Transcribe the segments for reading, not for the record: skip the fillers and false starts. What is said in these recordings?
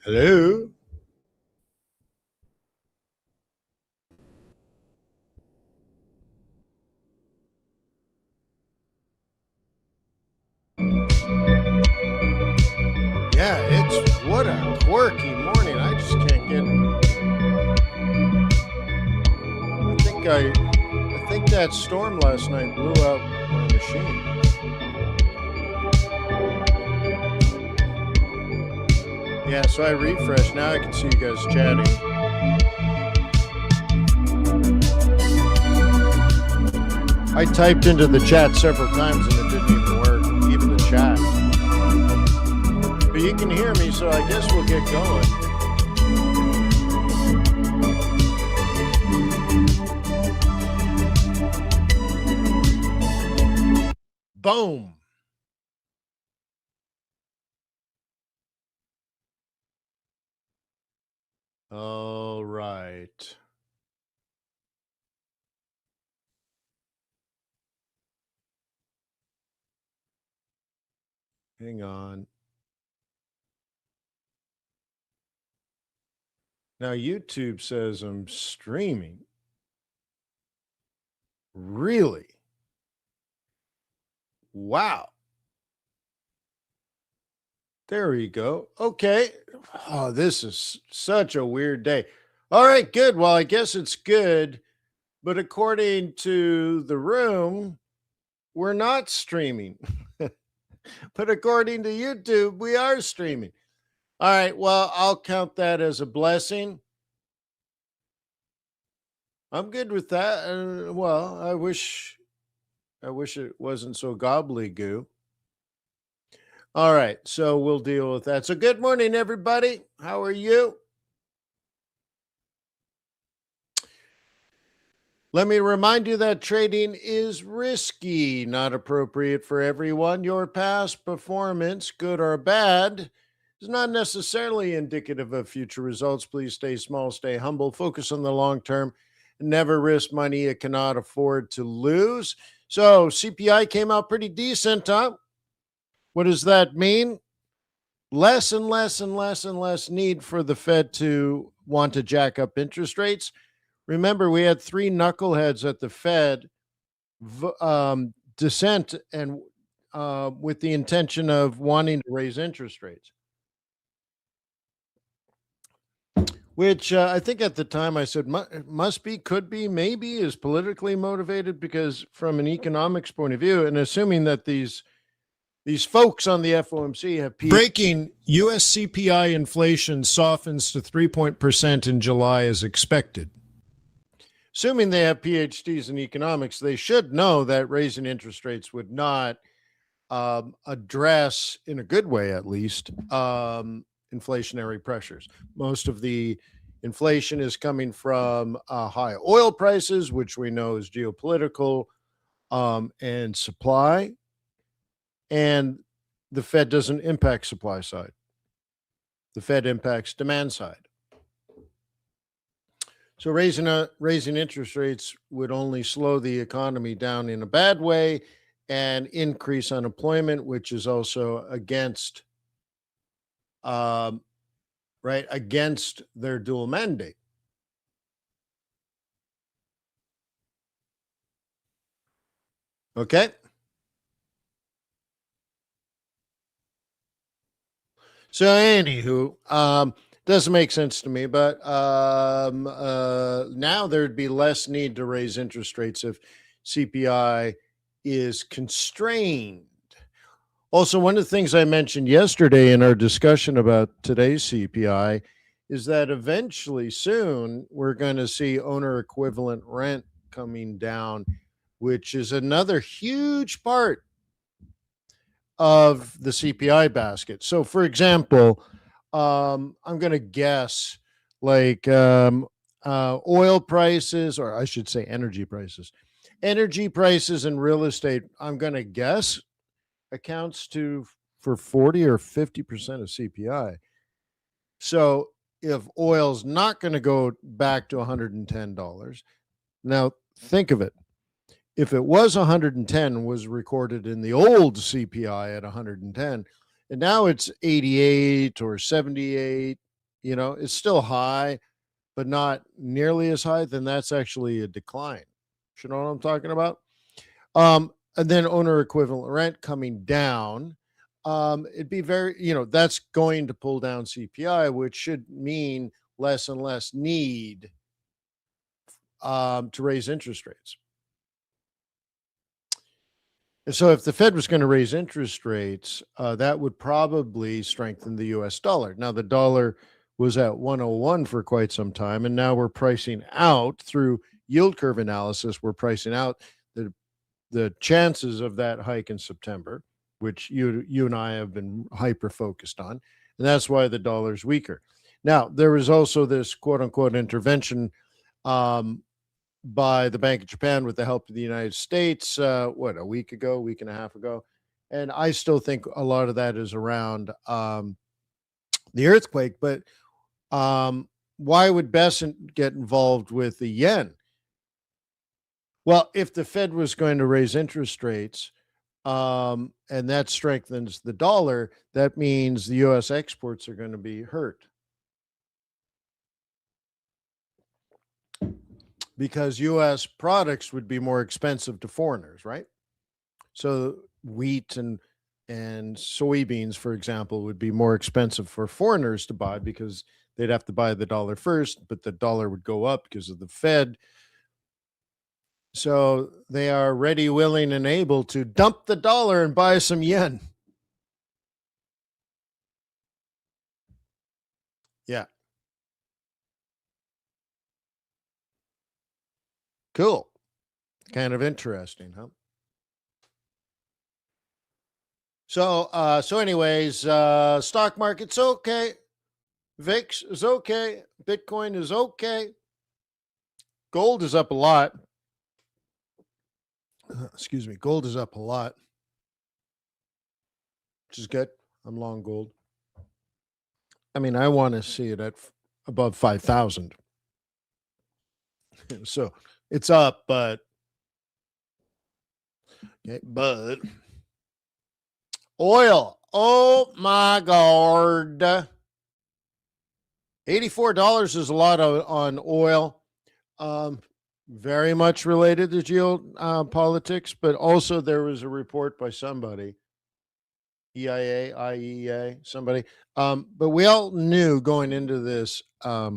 Hello. Yeah, it's what a quirky morning. I just can't get. I think that storm last night blew out my machine. Yeah, so I refreshed. Now I can see you guys chatting. I typed into the chat several times and it didn't even work, even the chat. But you can hear me, so I guess we'll get going. Boom. All right. Hang on. Now YouTube says I'm streaming. Really? Wow. There we go. Okay. Oh, this is such a weird day. All right, good. Well, I guess it's good. But according to the room, we're not streaming. But according to YouTube, we are streaming. All right. Well, I'll count that as a blessing. I'm good with that. Well, I wish it wasn't so gobbledygoo. All right, so we'll deal with that. So good morning, everybody. How are you? Let me remind you that trading is risky, not appropriate for everyone. Your past performance, good or bad, is not necessarily indicative of future results. Please stay small, stay humble, focus on the long term, and never risk money you cannot afford to lose. So CPI came out pretty decent, huh? What does that mean? Less and less and less and less need for the Fed to want to jack up interest rates. Remember, we had three knuckleheads at the Fed dissent and with the intention of wanting to raise interest rates, which I think at the time I said must be, could be, maybe is politically motivated, because from an economics point of view, and assuming that these folks on the FOMC have breaking, U.S. CPI inflation softens to 3% in July as expected. Assuming they have PhDs in economics, they should know that raising interest rates would not address, in a good way at least, inflationary pressures. Most of the inflation is coming from high oil prices, which we know is geopolitical, and supply. And the Fed doesn't impact supply side. The Fed impacts demand side. So raising interest rates would only slow the economy down in a bad way and increase unemployment, which is also against against their dual mandate. Okay. So anywho, doesn't make sense to me, but now there'd be less need to raise interest rates if CPI is constrained. Also, one of the things I mentioned yesterday in our discussion about today's CPI is that eventually soon we're going to see owner equivalent rent coming down, which is another huge part of the CPI basket. So, for example, I'm going to guess like oil prices, or I should say energy prices and real estate, I'm going to guess accounts for 40 or 50% of CPI. So if oil's not going to go back to $110, now think of it. If it was 110, was recorded in the old CPI at 110, And now it's 88 or 78. It's still high, but not nearly as high. Then that's actually a decline. You know what I'm talking about? And then owner equivalent rent coming down. It'd be that's going to pull down CPI, which should mean less and less need to raise interest rates. And so if the Fed was going to raise interest rates, that would probably strengthen the US dollar. Now, the dollar was at 101 for quite some time, and now we're pricing out through yield curve analysis. We're pricing out the chances of that hike in September, which you and I have been hyper focused on, and that's why the dollar's weaker. Now, there was also this quote unquote intervention by the Bank of Japan with the help of the United States, a week ago, week and a half ago. And I still think a lot of that is around the earthquake. But why would Besant get involved with the yen? Well, if the Fed was going to raise interest rates and that strengthens the dollar, that means the U.S. exports are going to be hurt. Because U.S. products would be more expensive to foreigners, right? So wheat and soybeans, for example, would be more expensive for foreigners to buy because they'd have to buy the dollar first, but the dollar would go up because of the Fed. So they are ready, willing, and able to dump the dollar and buy some yen. Yeah. Cool. Kind of interesting, huh? So anyways, stock market's okay. VIX is okay. Bitcoin is okay. Gold is up a lot. Excuse me. Gold is up a lot, which is good. I'm long gold. I mean, I want to see it at above 5,000. So it's up, but oil. Oh my God. $84 is a lot on oil. Very much related to geopolitics, but also there was a report by somebody, EIA, IEA, somebody. But we all knew going into this, but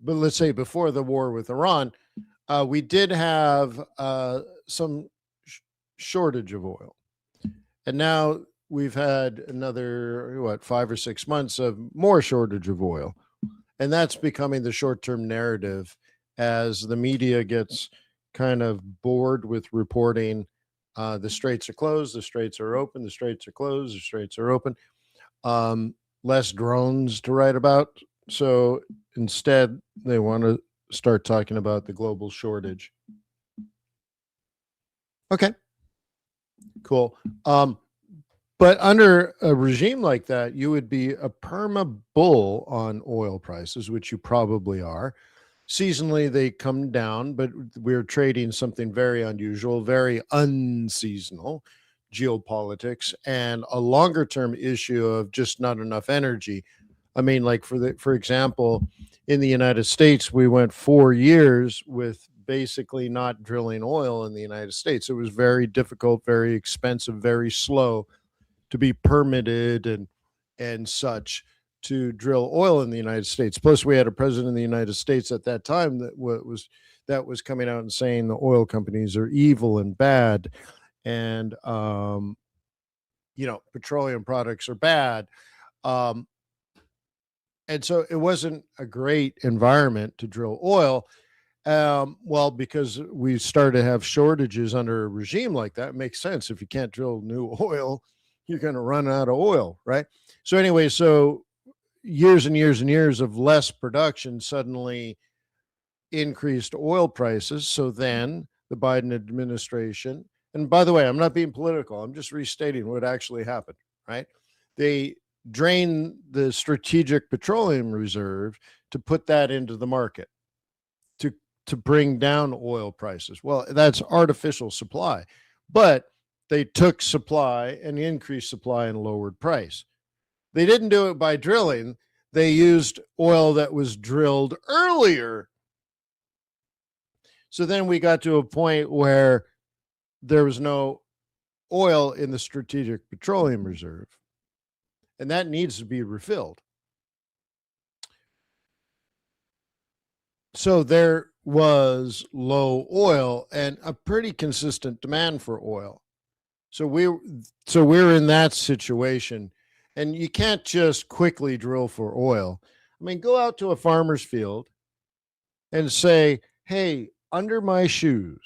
let's say before the war with Iran, we did have some shortage of oil. And now we've had another, 5 or 6 months of more shortage of oil. And that's becoming the short-term narrative as the media gets kind of bored with reporting the straits are closed, the straits are open, the straits are closed, the straits are open. Less drones to write about. So instead, they want to start talking about the global shortage. Okay, cool. But under a regime like that, you would be a perma bull on oil prices, which you probably are. Seasonally, they come down, but we're trading something very unusual, very unseasonal, geopolitics, and a longer term issue of just not enough energy. I mean, like for example, in the United States, we went 4 years with basically not drilling oil in the United States. It was very difficult, very expensive, very slow to be permitted and such to drill oil in the United States. Plus, we had a president of the United States at that time that was coming out and saying the oil companies are evil and bad, and petroleum products are bad. And so it wasn't a great environment to drill oil. Well, because we started to have shortages under a regime like that, it makes sense. If you can't drill new oil, you're going to run out of oil, right? So anyway, so years and years and years of less production suddenly increased oil prices. So then the Biden administration, and by the way, I'm not being political, I'm just restating what actually happened, right? They drained the strategic petroleum reserve to put that into the market to bring down oil prices. Well, that's artificial supply. But They took supply and increased supply and lowered price. They didn't do it by drilling. They used oil that was drilled earlier. So then we got to a point where there was no oil in the Strategic Petroleum Reserve, and that needs to be refilled. So there was low oil and a pretty consistent demand for oil. So we're in that situation, and you can't just quickly drill for oil. I mean, go out to a farmer's field and say, "Hey, under my shoes,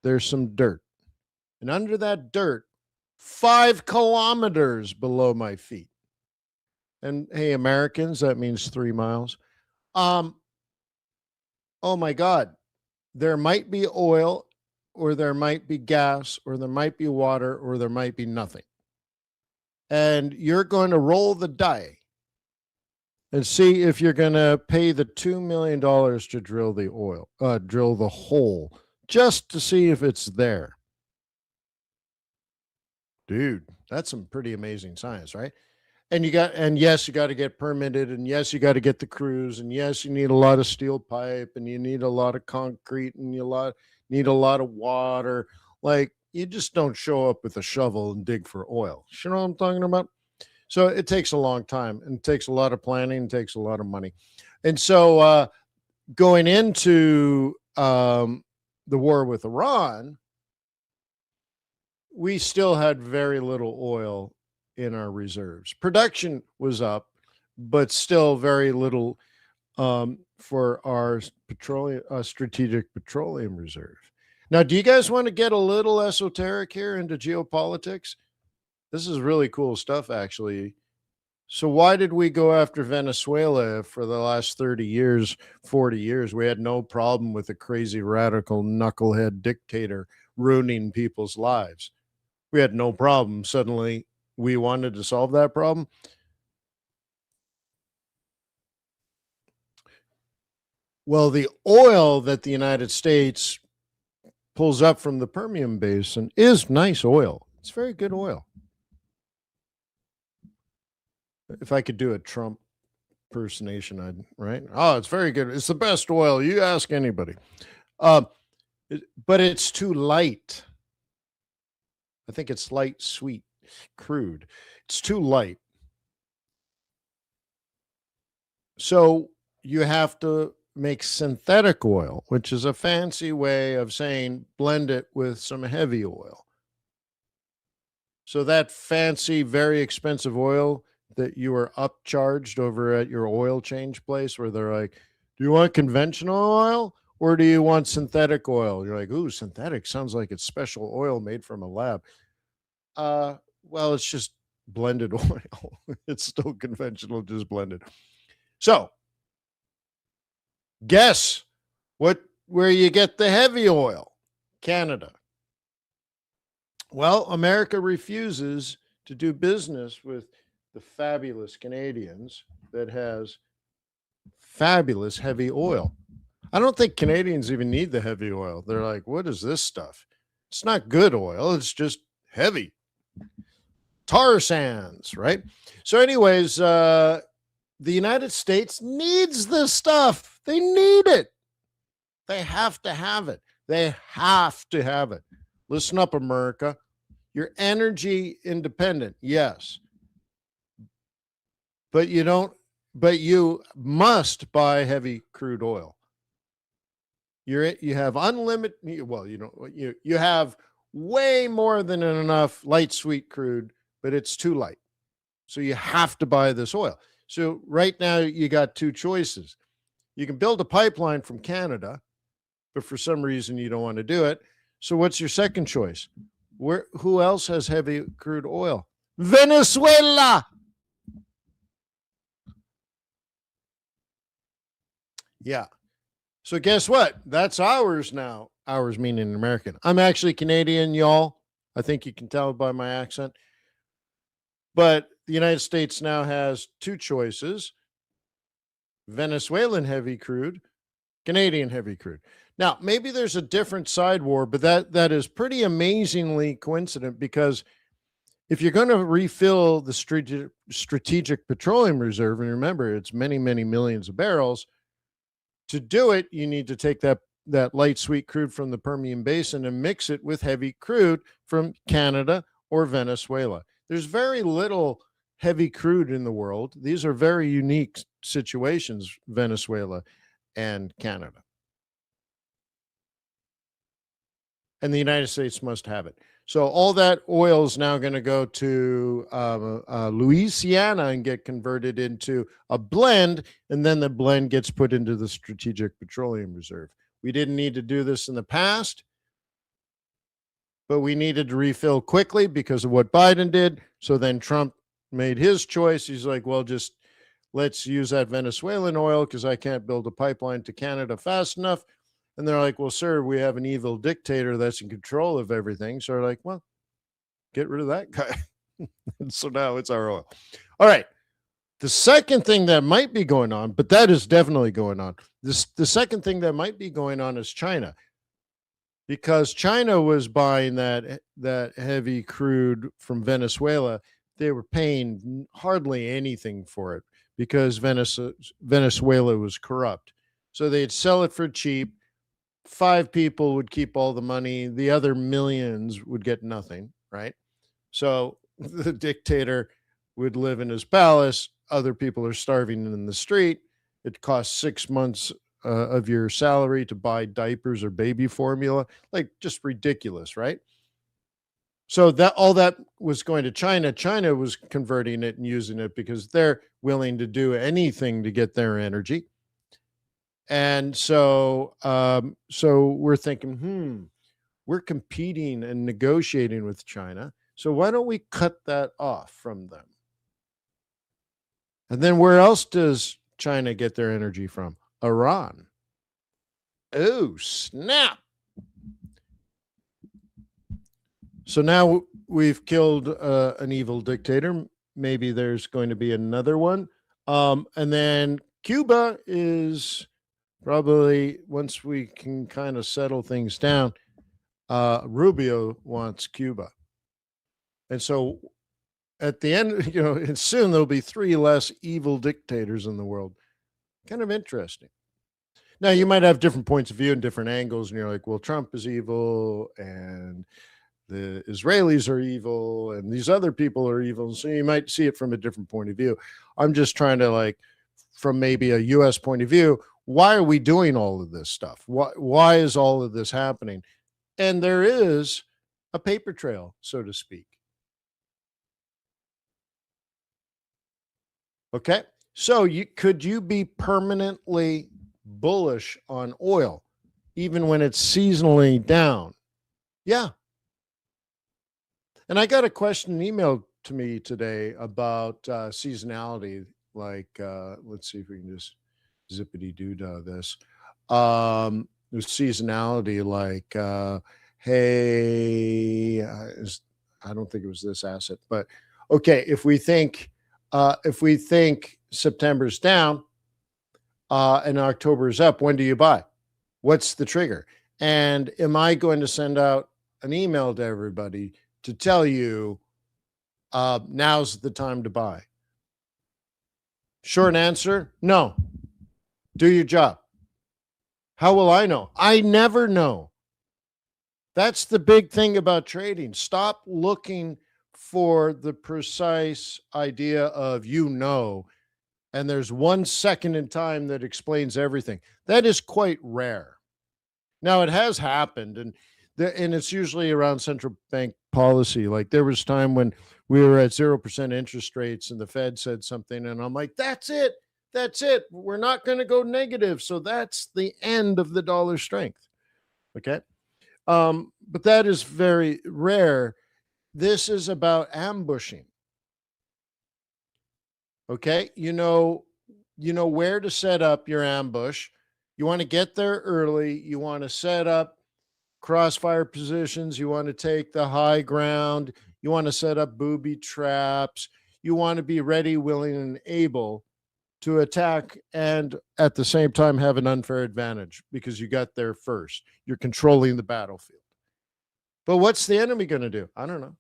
there's some dirt, and under that dirt, 5 kilometers below my feet." And hey, Americans, that means 3 miles. Um, oh my God, there might be oil, or there might be gas, or there might be water, or there might be nothing. And you're going to roll the die and see if you're going to pay the $2 million to drill drill the hole, just to see if it's there. Dude, that's some pretty amazing science, right? And yes, you got to get permitted, and yes, you got to get the crews, and yes, you need a lot of steel pipe, and you need a lot of concrete, and you need a lot of water. Like, you just don't show up with a shovel and dig for oil. You know what I'm talking about? So it takes a long time, and it takes a lot of planning, and takes a lot of money. And so going into the war with Iran, we still had very little oil in our reserves. Production was up, but still very little for our strategic petroleum reserve. Now, do you guys want to get a little esoteric here into geopolitics? This is really cool stuff, actually. So why did we go after Venezuela for the last 30 years, 40 years? We had no problem with a crazy radical knucklehead dictator ruining people's lives. We had no problem. Suddenly we wanted to solve that problem. Well, the oil that the United States pulls up from the Permian Basin is nice oil. It's very good oil. If I could do a Trump impersonation, right? Oh, it's very good. It's the best oil. You ask anybody. But it's too light. I think it's light, sweet, crude. It's too light. So you have to make synthetic oil, which is a fancy way of saying blend it with some heavy oil. So that fancy, very expensive oil that you are upcharged over at your oil change place, where they're like, "Do you want conventional oil or do you want synthetic oil?" You're like, "Ooh, synthetic sounds like it's special oil made from a lab." Well, it's just blended oil. It's still conventional, just blended. So guess where you get the heavy oil? Canada. Well, America refuses to do business with the fabulous Canadians that has fabulous heavy oil. I don't think Canadians even need the heavy oil. They're like, "What is this stuff? It's not good oil. It's just heavy. Tar sands," right? So anyways, the United States needs this stuff. They need it. They have to have it. They have to have it. Listen up, America. You're energy independent, yes. But you must buy heavy crude oil. You have unlimited, well, you have way more than enough light sweet crude, but it's too light. So you have to buy this oil. So right now you got two choices. You can build a pipeline from Canada, but for some reason you don't want to do it. So what's your second choice? Who else has heavy crude oil? Venezuela. Yeah. So guess what? That's ours now. Ours meaning American. I'm actually Canadian, y'all. I think you can tell by my accent. But the United States now has two choices: Venezuelan heavy crude, Canadian heavy crude. Now, maybe there's a different side war, but that is pretty amazingly coincident because if you're going to refill the strategic petroleum reserve, and remember, it's many, many millions of barrels, to do it, you need to take that light sweet crude from the Permian Basin and mix it with heavy crude from Canada or Venezuela. There's very little heavy crude in the world. These are very unique situations, Venezuela and Canada. And the United States must have it. So all that oil is now going to go to Louisiana and get converted into a blend, and then the blend gets put into the Strategic Petroleum Reserve. We didn't need to do this in the past, but we needed to refill quickly because of what Biden did. So then Trump made his choice. He's like, well, just let's use that Venezuelan oil because I can't build a pipeline to Canada fast enough. And they're like, well, sir, we have an evil dictator that's in control of everything. So they're like, well, get rid of that guy. And so now it's our oil. All right. The second thing that might be going on, but that is definitely going on. The second thing that might be going on is China, because China was buying that heavy crude from Venezuela. They were paying hardly anything for it because Venezuela was corrupt. So they'd sell it for cheap. 5 people would keep all the money. The other millions would get nothing, right? So the dictator would live in his palace. Other people are starving in the street. It costs 6 months of your salary to buy diapers or baby formula. Like, just ridiculous, right? So that all that was going to China. China was converting it and using it because they're willing to do anything to get their energy. And so we're thinking, we're competing and negotiating with China. So why don't we cut that off from them? And then where else does China get their energy from? Iran. Oh, snap. So now we've killed an evil dictator. Maybe there's going to be another one. And then Cuba is probably, once we can kind of settle things down, Rubio wants Cuba. And so at the end, and soon there'll be 3 less evil dictators in the world. Kind of interesting. Now, you might have different points of view and different angles, and you're like, well, Trump is evil, and the Israelis are evil, and these other people are evil. So you might see it from a different point of view. I'm just trying to, from maybe a U.S. point of view, why are we doing all of this stuff? Why is all of this happening? And there is a paper trail, so to speak. Okay. So could you be permanently bullish on oil, even when it's seasonally down? Yeah. And I got a question emailed to me today about seasonality. Let's see if we can just zippity doo this. There's seasonality, hey, I don't think it was this asset, but okay, if we think September's down and October's up, when do you buy? What's the trigger? And am I going to send out an email to everybody to tell you now's the time to buy? Short answer, no. Do your job. How will I know? I never know. That's the big thing about trading. Stop looking for the precise idea of and there's 1 second in time that explains everything. That is quite rare. Now, it has happened, and it's usually around central bank policy. Like, there was time when we were at 0% interest rates and the Fed said something, and I'm like, that's it. We're not going to go negative. So that's the end of the dollar strength. Okay. But that is very rare. This is about ambushing. Okay. You know where to set up your ambush. You want to get there early. You want to set up crossfire positions. You want to take the high ground. You want to set up booby traps. You want to be ready, willing, and able to attack and at the same time have an unfair advantage because you got there first. You're controlling the battlefield. But what's the enemy going to do? I don't know.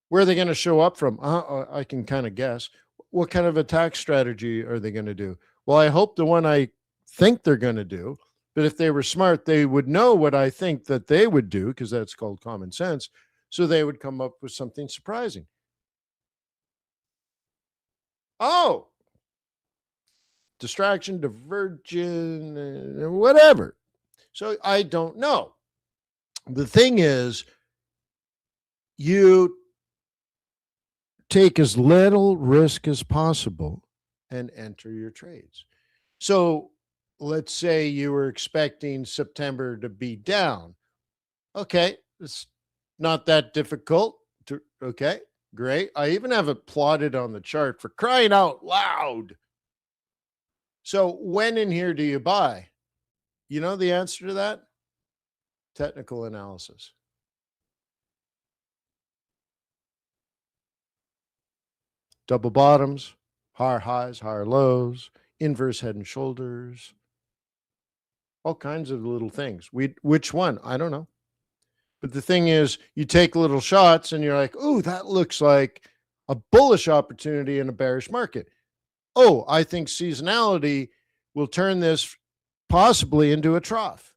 Where are they going to show up from? I can kind of guess. What kind of attack strategy are they going to do? Well, I hope the one I think they're going to do. But if they were smart, they would know what I think that they would do, because that's called common sense. So they would come up with something surprising. Oh, distraction, diversion, whatever. So I don't know. The thing is, you take as little risk as possible and enter your trades. So let's say you were expecting September to be down. Okay, it's not that difficult. Okay, great. I even have it plotted on the chart, for crying out loud. So when in here do you buy? You know the answer to that? Technical analysis. Double bottoms, higher highs, higher lows, inverse head and shoulders, all kinds of little things. Which one? I don't know. But the thing is, you take little shots and you're like, oh, that looks like a bullish opportunity in a bearish market. Oh, I think seasonality will turn this possibly into a trough.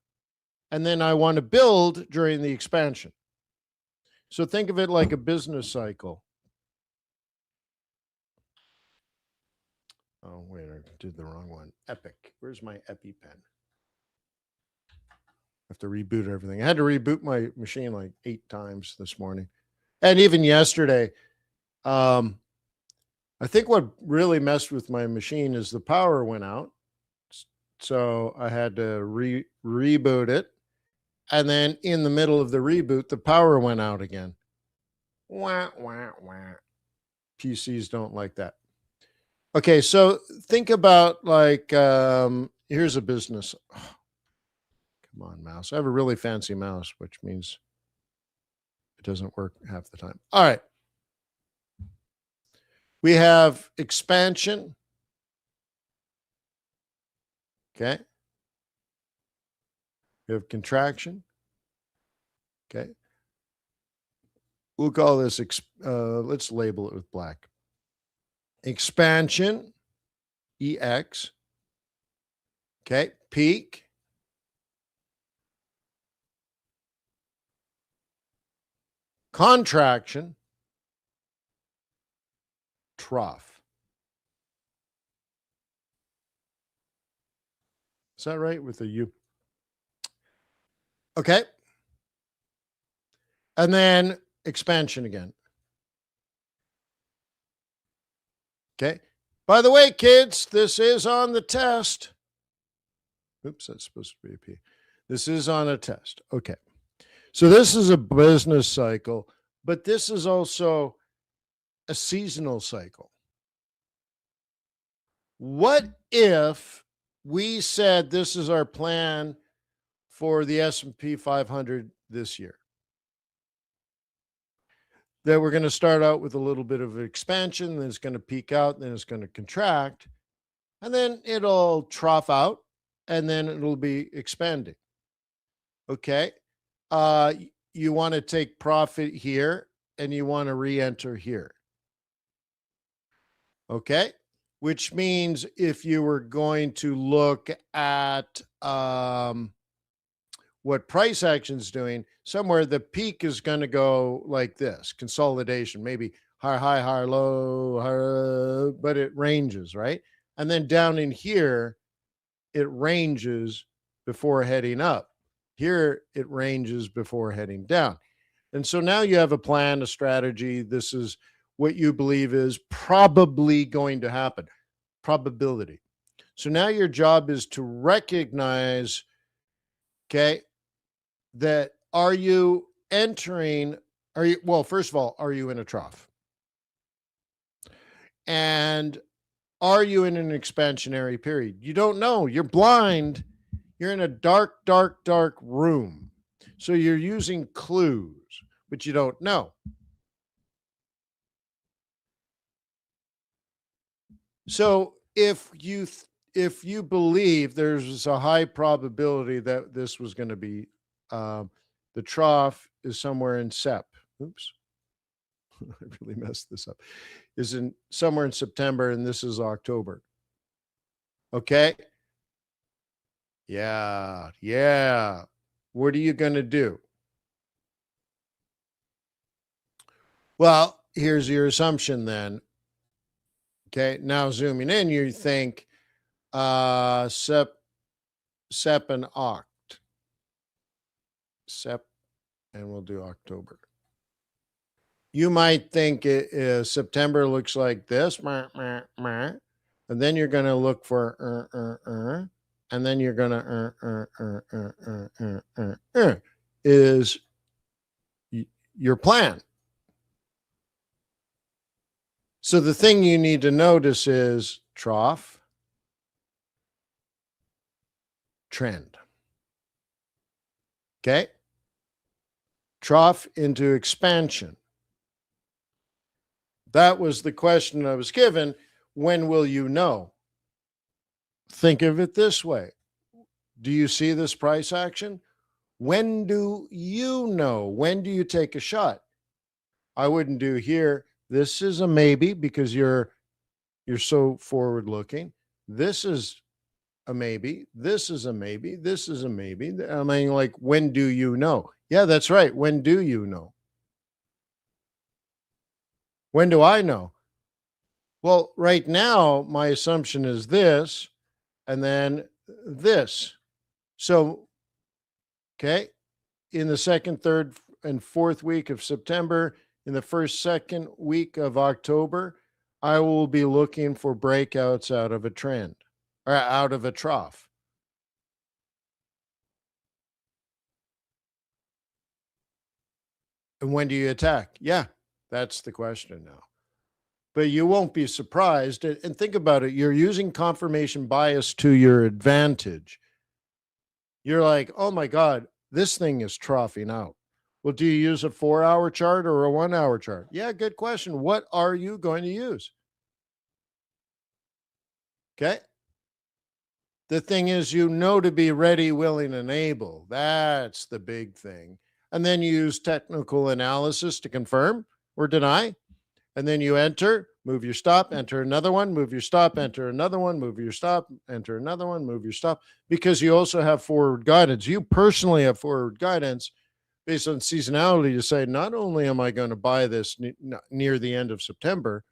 And then I want to build during the expansion. So think of it like a business cycle. Oh, wait, I did the wrong one. Epic. Where's my EpiPen? I have to reboot everything. I had to reboot my machine like 8 times this morning. And even yesterday. I think what really messed with my machine is the power went out. So I had to reboot it. And then in the middle of the reboot, the power went out again. Wah, wah, wah. PCs don't like that. Okay, so think about like, here's a business. Oh, come on, mouse. I have a really fancy mouse, which means it doesn't work half the time. All right. We have expansion. Okay. We have contraction. Okay. We'll call this, let's label it with black. Expansion, EX. Okay. Peak. Contraction, trough. Is that right with a U? Okay. And then expansion again. Okay. By the way, kids, this is on the test. Oops, that's supposed to be a P. This is on a test. Okay. So this is a business cycle, but this is also a seasonal cycle. What if we said this is our plan for the S&P 500 this year? That we're going to start out with a little bit of expansion, then it's going to peak out, then it's going to contract, and then it'll trough out, and then it'll be expanding. Okay. You want to take profit here, and you want to re-enter here. Okay. Which means if you were going to look at what price action's doing, somewhere the peak is going to go like this, consolidation, maybe higher high, higher low, higher, but it ranges, right? And then down in here, it ranges before heading up. Here, it ranges before heading down. And so now you have a plan, a strategy. This is what you believe is probably going to happen, probability. So now your job is to recognize, okay, that are you entering, well, first of all, are you in a trough? And are you in an expansionary period? You don't know. You're blind. You're in a dark, dark, dark room. So you're using clues, but you don't know. So if you believe there's a high probability that this was going to be the trough is somewhere in Sep. Oops, I really messed this up. Is in somewhere in September, and this is October. Okay. Yeah, yeah. What are you going to do? Well, here's your assumption then. Okay, now zooming in, you think Sep and Oct. Sep, and we'll do October. You might think September looks like this, and then you're going to look for and then you're going to is your plan. So the thing you need to notice is trough, trend. Okay? Trough into expansion. That was the question I was given. When will you know? Think of it this way. Do you see this price action? When do you know? When do you take a shot? I wouldn't do here. This is a maybe because you're so forward looking. This is a maybe. This is a maybe. This is a maybe. I mean, like, when do you know? Yeah, that's right. When do you know? When do I know? Well, right now, my assumption is this, and then this. So, okay, in the second, third, and fourth week of September, in the first, second week of October, I will be looking for breakouts out of a trend or out of a trough. And when do you attack? Yeah, that's the question now. But you won't be surprised. And think about it. You're using confirmation bias to your advantage. You're like, oh my God, this thing is troughing out. Well, do you use a 4-hour chart or a 1-hour chart? Yeah, good question. What are you going to use? Okay. The thing is, you know, to be ready, willing, and able. That's the big thing. And then you use technical analysis to confirm or deny. And then you enter, move your stop, enter another one, move your stop, enter another one, move your stop, enter another one, move your stop, because you also have forward guidance. You personally have forward guidance based on seasonality to say, not only am I going to buy this near the end of September,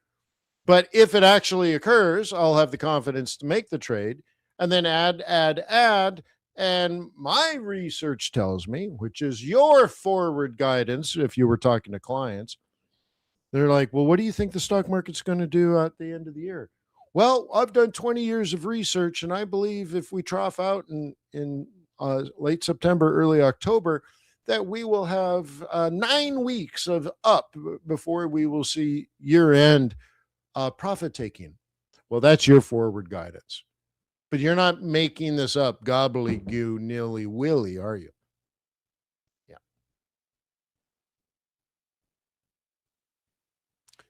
but if it actually occurs, I'll have the confidence to make the trade and then add. And my research tells me, which is your forward guidance, if you were talking to clients, they're like, well, what do you think the stock market's going to do at the end of the year? Well, I've done 20 years of research, and I believe if we trough out in late September, early October, that we will have 9 weeks of up before we will see year-end profit taking. Well, that's your forward guidance. But you're not making this up gobbledygoo nilly-willy, are you?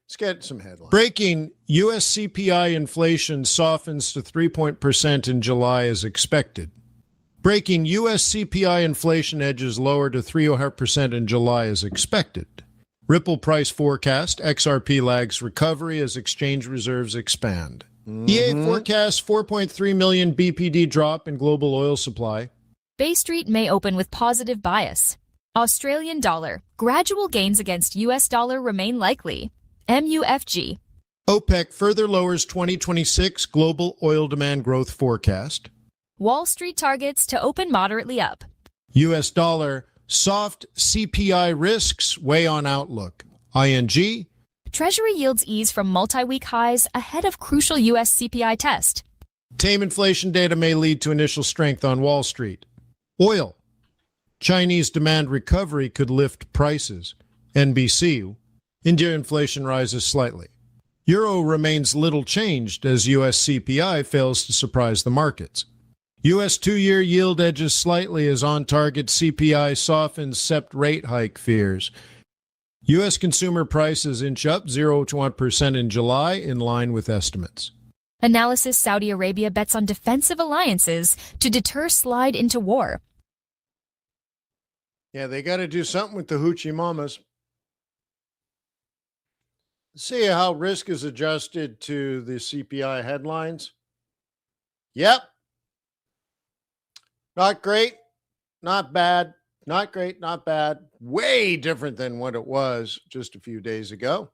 Let's get some headlines. Breaking: U.S. CPI inflation softens to 3% in July as expected. Breaking: U.S. CPI inflation edges lower to 3% in July as expected. Ripple price forecast: XRP lags recovery as exchange reserves expand. EA forecasts 4.3 million BPD drop in global oil supply. Bay Street may open with positive bias. Australian dollar: gradual gains against U.S. dollar remain likely. MUFG. OPEC further lowers 2026 global oil demand growth forecast. Wall Street targets to open moderately up. U.S. dollar: soft CPI risks weigh on outlook. ING. Treasury yields ease from multi-week highs ahead of crucial U.S. CPI test. Tame inflation data may lead to initial strength on Wall Street. Oil: Chinese demand recovery could lift prices. NBC. India inflation rises slightly. Euro remains little changed as U.S. CPI fails to surprise the markets. U.S. 2-year yield edges slightly as on-target CPI softens SEP rate hike fears. U.S. consumer prices inch up 0 to 1% in July, in line with estimates. Analysis: Saudi Arabia bets on defensive alliances to deter slide into war. Yeah, they got to do something with the hoochie mamas. See how risk is adjusted to the CPI headlines. Yep. Not great, not bad, not great, not bad. Way different than what it was just a few days ago.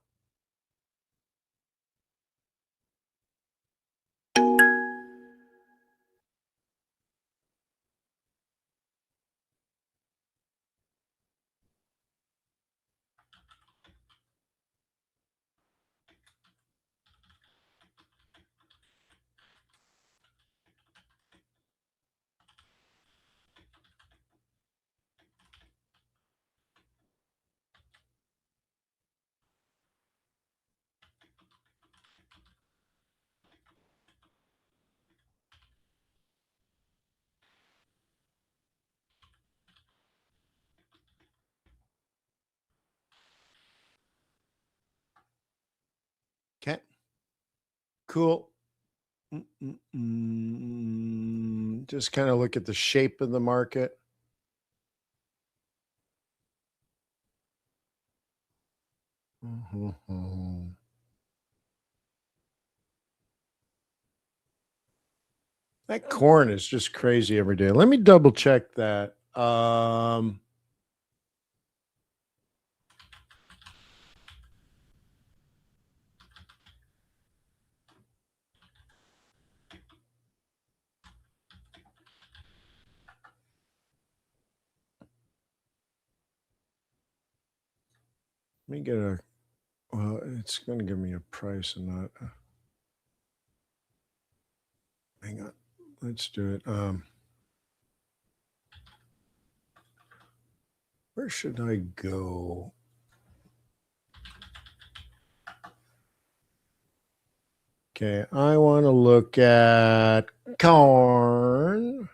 Okay. Cool. Just kind of look at the shape of the market. That corn is just crazy every day. Let me double check that. Let me get a, well, it's going to give me a price and not, hang on. Let's do it. Where should I go? Okay, I want to look at corn.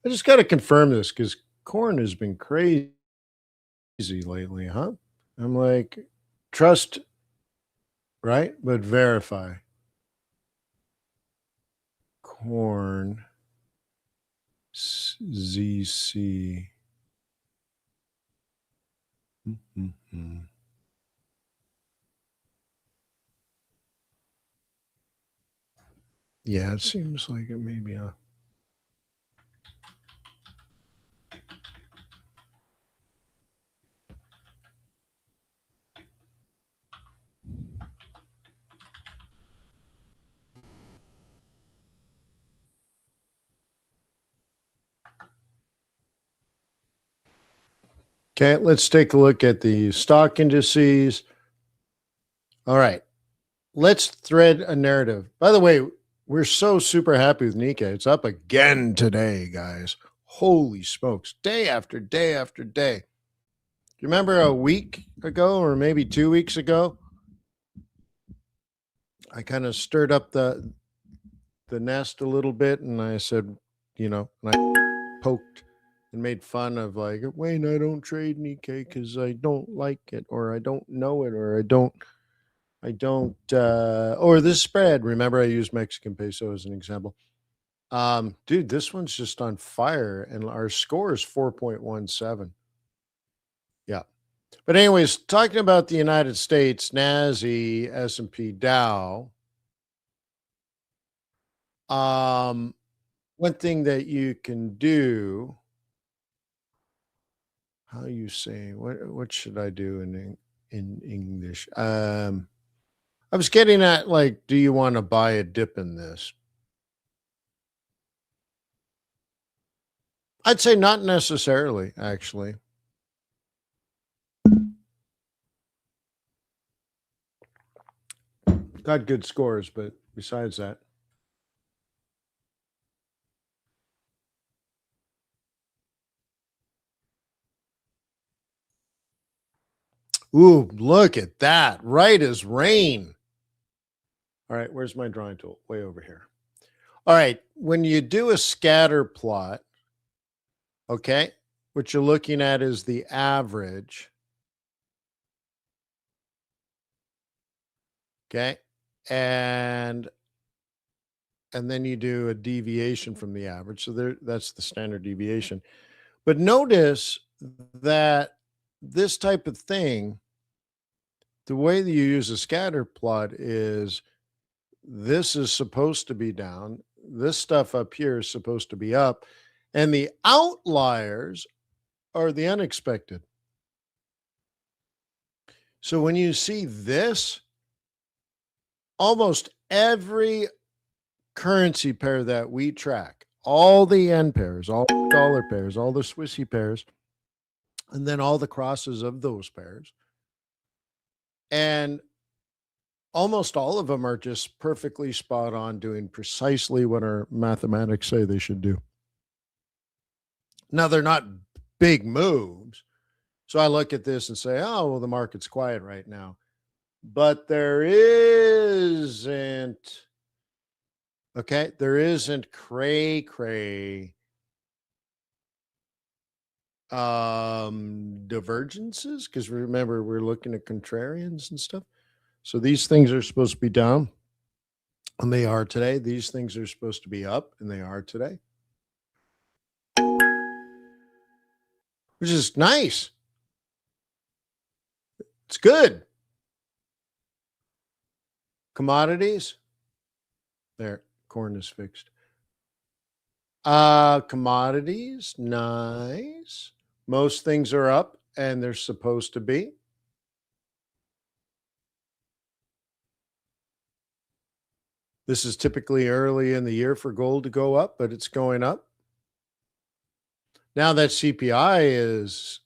I just got to confirm this because corn has been crazy lately, huh? I'm like, trust, right? But verify. Corn ZC. Mm-hmm. Yeah, it seems like it may be a. Okay, let's take a look at the stock indices. All right, let's thread a narrative. By the way, we're so super happy with Nikkei. It's up again today, guys. Holy smokes, day after day after day. Do you remember a week ago or maybe 2 weeks ago? I kind of stirred up the nest a little bit and I said, and I poked and made fun of like, Wayne, I don't trade Nikkei because I don't like it or I don't know it or or this spread. Remember, I used Mexican peso as an example. Dude, this one's just on fire and our score is 4.17. Yeah. But anyways, talking about the United States, NASI, S&P Dow, one thing that you can do, how you say, what should I do in English? I was getting at like, do you want to buy a dip in this? I'd say not necessarily, actually. Got good scores, but besides that. Ooh, look at that. Right as rain. All right, where's my drawing tool? Way over here. All right, when you do a scatter plot, okay, what you're looking at is the average. Okay. And and then you do a deviation from the average. So that's the standard deviation. But notice that this type of thing, the way that you use a scatter plot is this is supposed to be down. This stuff up here is supposed to be up. And the outliers are the unexpected. So when you see this, almost every currency pair that we track, all the yen pairs, all the dollar pairs, all the Swissy pairs, and then all the crosses of those pairs, and almost all of them are just perfectly spot on, doing precisely what our mathematics say they should do. Now, they're not big moves. So I look at this and say, oh, well, the market's quiet right now. But there isn't, okay, there isn't cray divergences, because remember, we're looking at contrarians and stuff. So these things are supposed to be down, and they are today. These things are supposed to be up, and they are today, which is nice. It's good. Commodities, there, corn is fixed. Commodities, nice. Most things are up, and they're supposed to be. This is typically early in the year for gold to go up, but it's going up. Now that CPI is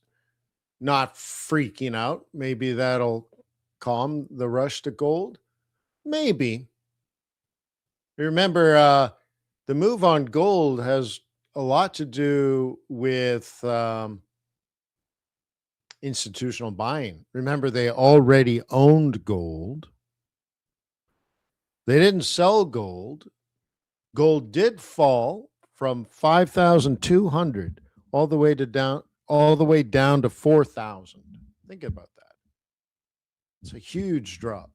not freaking out, maybe that'll calm the rush to gold. Maybe. Remember, the move on gold has a lot to do with institutional buying. Remember, they already owned gold. They didn't sell gold. Gold did fall from 5,200 all the way down to 4,000. Think about that. It's a huge drop.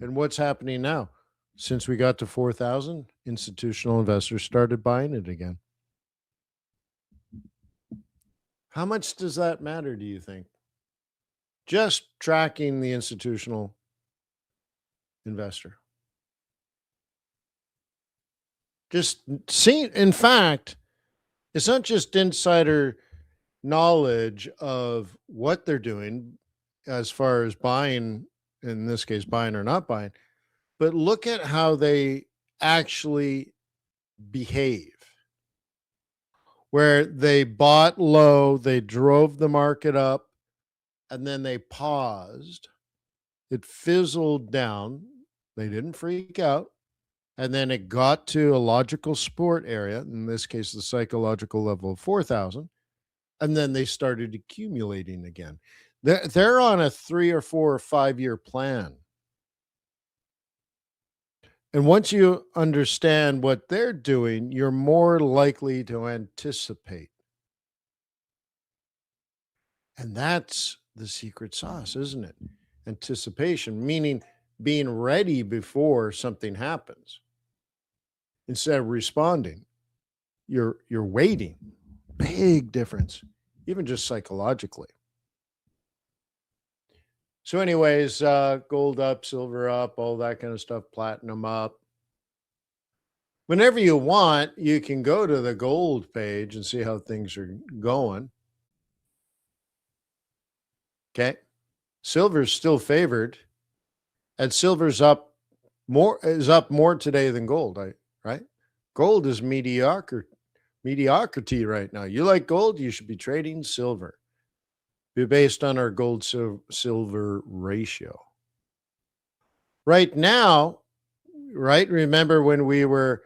And what's happening now? Since we got to 4,000, institutional investors started buying it again. How much does that matter, do you think? Just tracking the institutional investor. Just seeing, in fact, it's not just insider knowledge of what they're doing as far as buying, in this case, buying or not buying, but look at how they actually behave. Where they bought low, they drove the market up, and then they paused. It fizzled down. They didn't freak out. And then it got to a logical support area, in this case, the psychological level of 4,000. And then they started accumulating again. They're on a 3 or 4 or 5 year plan. And once you understand what they're doing, you're more likely to anticipate. And that's the secret sauce, isn't it? Anticipation, meaning being ready before something happens. Instead of responding, you're waiting. Big difference, even just psychologically. So anyways, gold up, silver up, all that kind of stuff, platinum up. Whenever you want, you can go to the gold page and see how things are going. Okay. Silver's still favored, and silver's up more today than gold, right? Gold is mediocrity right now. You like gold, you should be trading silver. Be based on our gold silver ratio. Right now, right? Remember when we were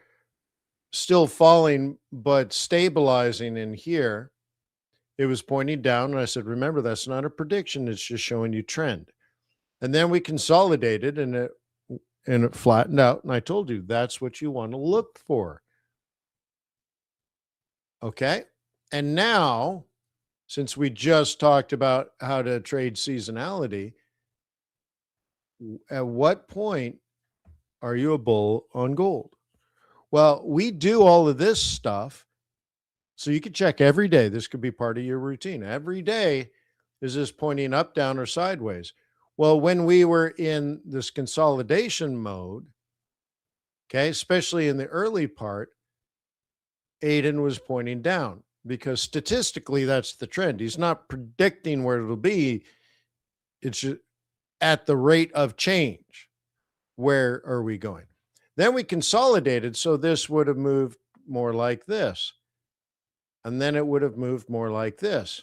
still falling but stabilizing in here, it was pointing down, and I said, remember, that's not a prediction, it's just showing you trend. And then we consolidated, and it flattened out, and I told you that's what you want to look for. Okay? And now, since we just talked about how to trade seasonality, at what point are you a bull on gold? Well, we do all of this stuff. So you could check every day. This could be part of your routine. Every day, is this pointing up, down, or sideways? Well, when we were in this consolidation mode, okay, especially in the early part, Aiden was pointing down because statistically that's the trend. He's not predicting where it'll be. It's at the rate of change. Where are we going? Then we consolidated. So this would have moved more like this. And then it would have moved more like this.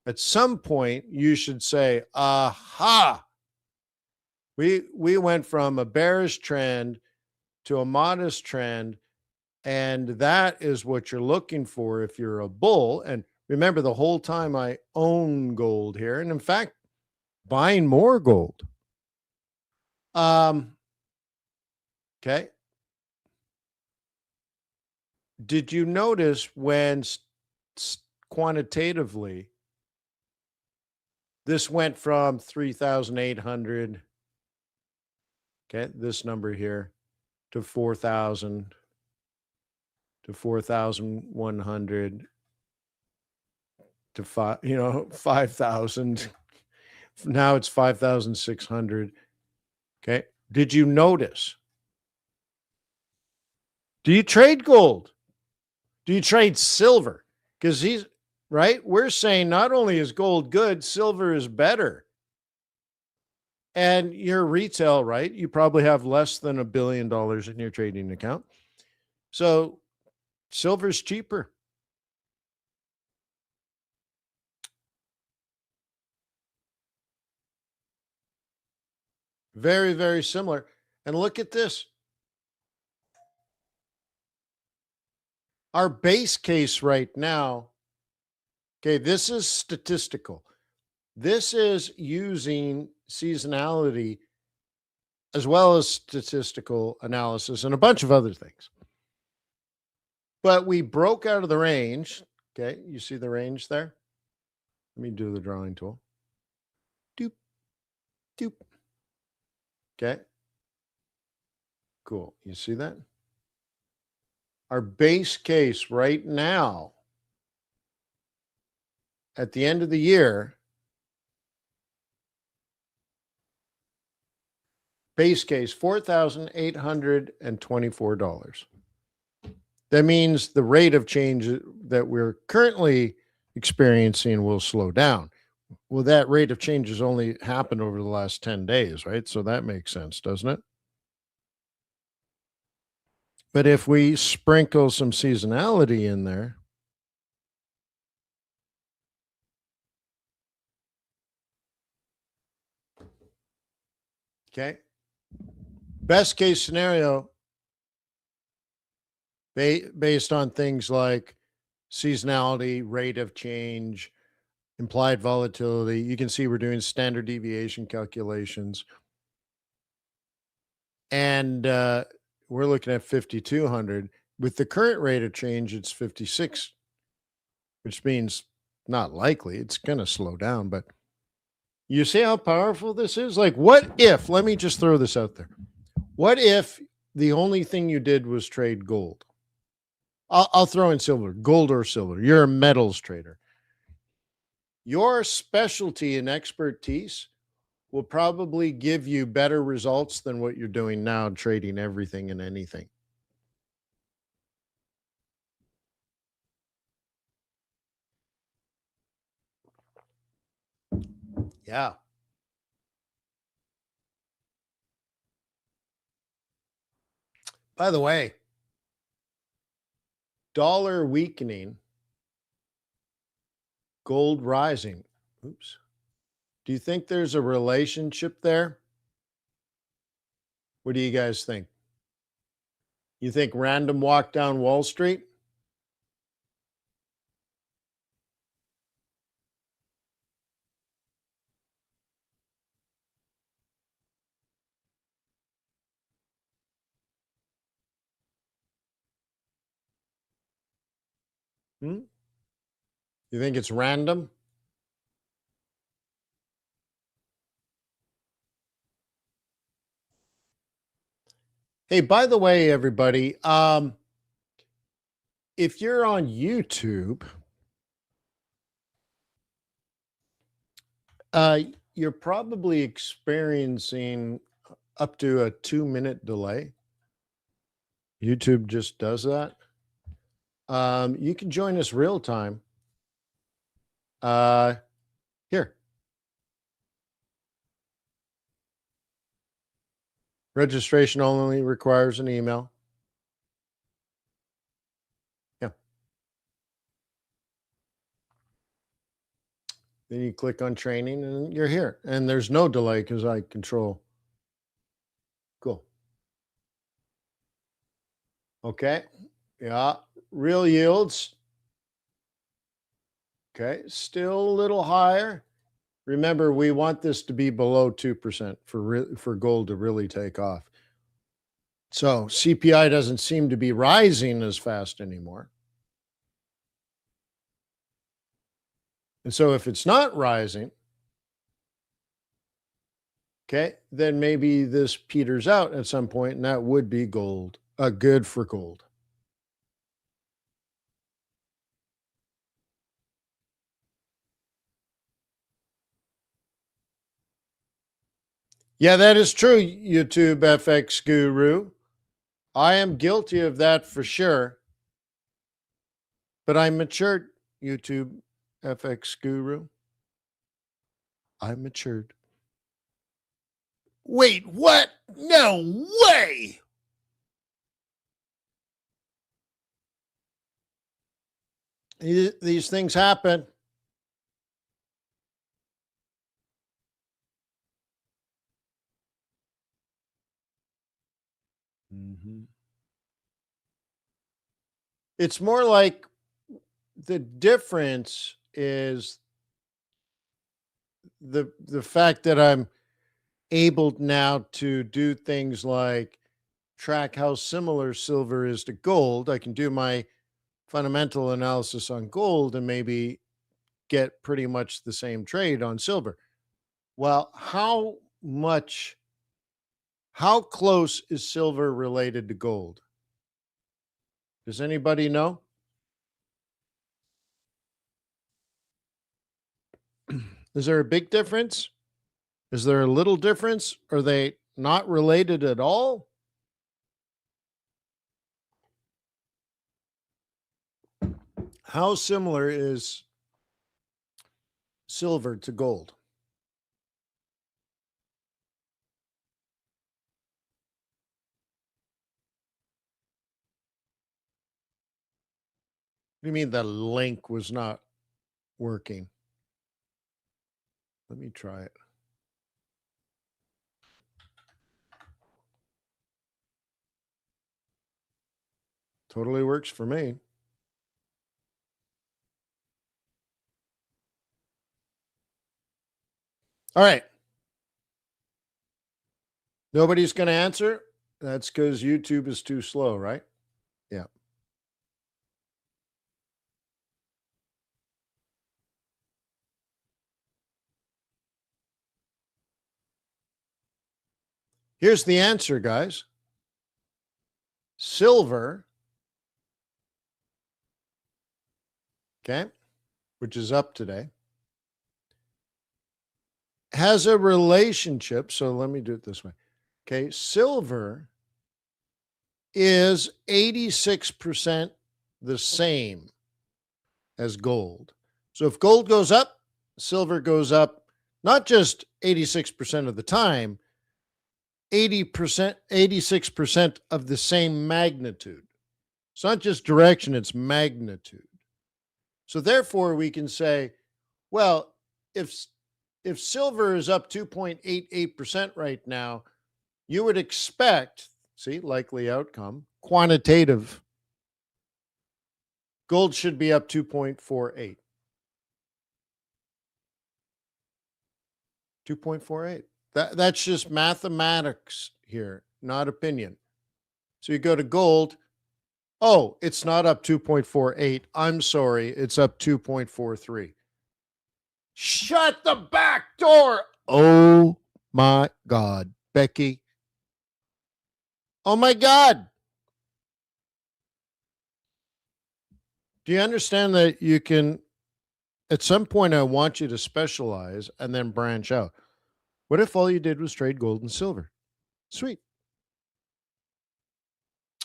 At some point, you should say, aha, we went from a bearish trend to a modest trend. And that is what you're looking for if you're a bull. And remember, the whole time I own gold here, and in fact, buying more gold. Okay. Did you notice when quantitatively this went from 3,800, okay, this number here, to 4,000, to 4,100, to 5,000. Now it's 5,600. Okay. Did you notice? Do you trade gold? Do you trade silver? Because he's right. We're saying not only is gold good, silver is better. And your retail, right? You probably have less than $1 billion in your trading account. So silver's cheaper. Very, very similar. And look at this. Our base case right now, okay, this is statistical. This is using seasonality as well as statistical analysis and a bunch of other things. But we broke out of the range. Okay, you see the range there? Let me do the drawing tool. Doop, doop. Okay. Cool. You see that? Our base case right now at the end of the year, base case $4,824. That means the rate of change that we're currently experiencing will slow down. Well, that rate of change has only happened over the last 10 days, right? So that makes sense, doesn't it? But if we sprinkle some seasonality in there, okay, best case scenario, based on things like seasonality, rate of change, implied volatility, you can see we're doing standard deviation calculations. And we're looking at 5,200. With the current rate of change, it's 56, which means not likely. It's going to slow down. But you see how powerful this is? Like, what if, let me just throw this out there. What if the only thing you did was trade gold? I'll throw in silver, gold or silver. You're a metals trader. Your specialty and expertise will probably give you better results than what you're doing now, trading everything and anything. Yeah. By the way, dollar weakening, gold rising. Oops. Do you think there's a relationship there? What do you guys think? You think random walk down Wall Street? Hmm? You think it's random? Hey, by the way, everybody, if you're on YouTube, uh, you're probably experiencing up to a 2-minute delay. YouTube just does that. You can join us real time. Here, registration only requires an email. Yeah. Then you click on training and you're here. And there's no delay because I control. Cool. Okay. Yeah. Real yields. Okay. Still a little higher. Remember, we want this to be below 2% for gold to really take off. So CPI doesn't seem to be rising as fast anymore. And so if it's not rising, okay, then maybe this peters out at some point, and that would be gold, good for gold. Yeah, that is true, YouTube FX Guru. I am guilty of that for sure. But I'm matured, YouTube FX Guru. I'm matured. Wait, what? No way. These things happen. Mm-hmm. It's more like the difference is the fact that I'm able now to do things like track how similar silver is to gold. I can do my fundamental analysis on gold and maybe get pretty much the same trade on silver. Well, how close is silver related to gold? Does anybody know? Is there a big difference? Is there a little difference? Are they not related at all? How similar is silver to gold? What do you mean the link was not working? Let me try it. Totally works for me. All right. Nobody's going to answer. That's because YouTube is too slow, right? Yeah. Here's the answer, guys. Silver, okay, which is up today, has a relationship. So let me do it this way. Okay. Silver is 86% the same as gold. So if gold goes up, silver goes up, not just 86% of the time, 80%, 86% of the same magnitude. It's not just direction, it's magnitude. So therefore we can say, well, if silver is up 2.88% right now, you would expect, see, likely outcome, quantitative, gold should be up 2.48. 2.48. That's just mathematics here, not opinion. So you go to gold. Oh, it's not up 2.48. I'm sorry, it's up 2.43. Shut the back door. Oh my God, Becky. Oh my God. Do you understand that you can, at some point, I want you to specialize and then branch out? What if all you did was trade gold and silver? Sweet.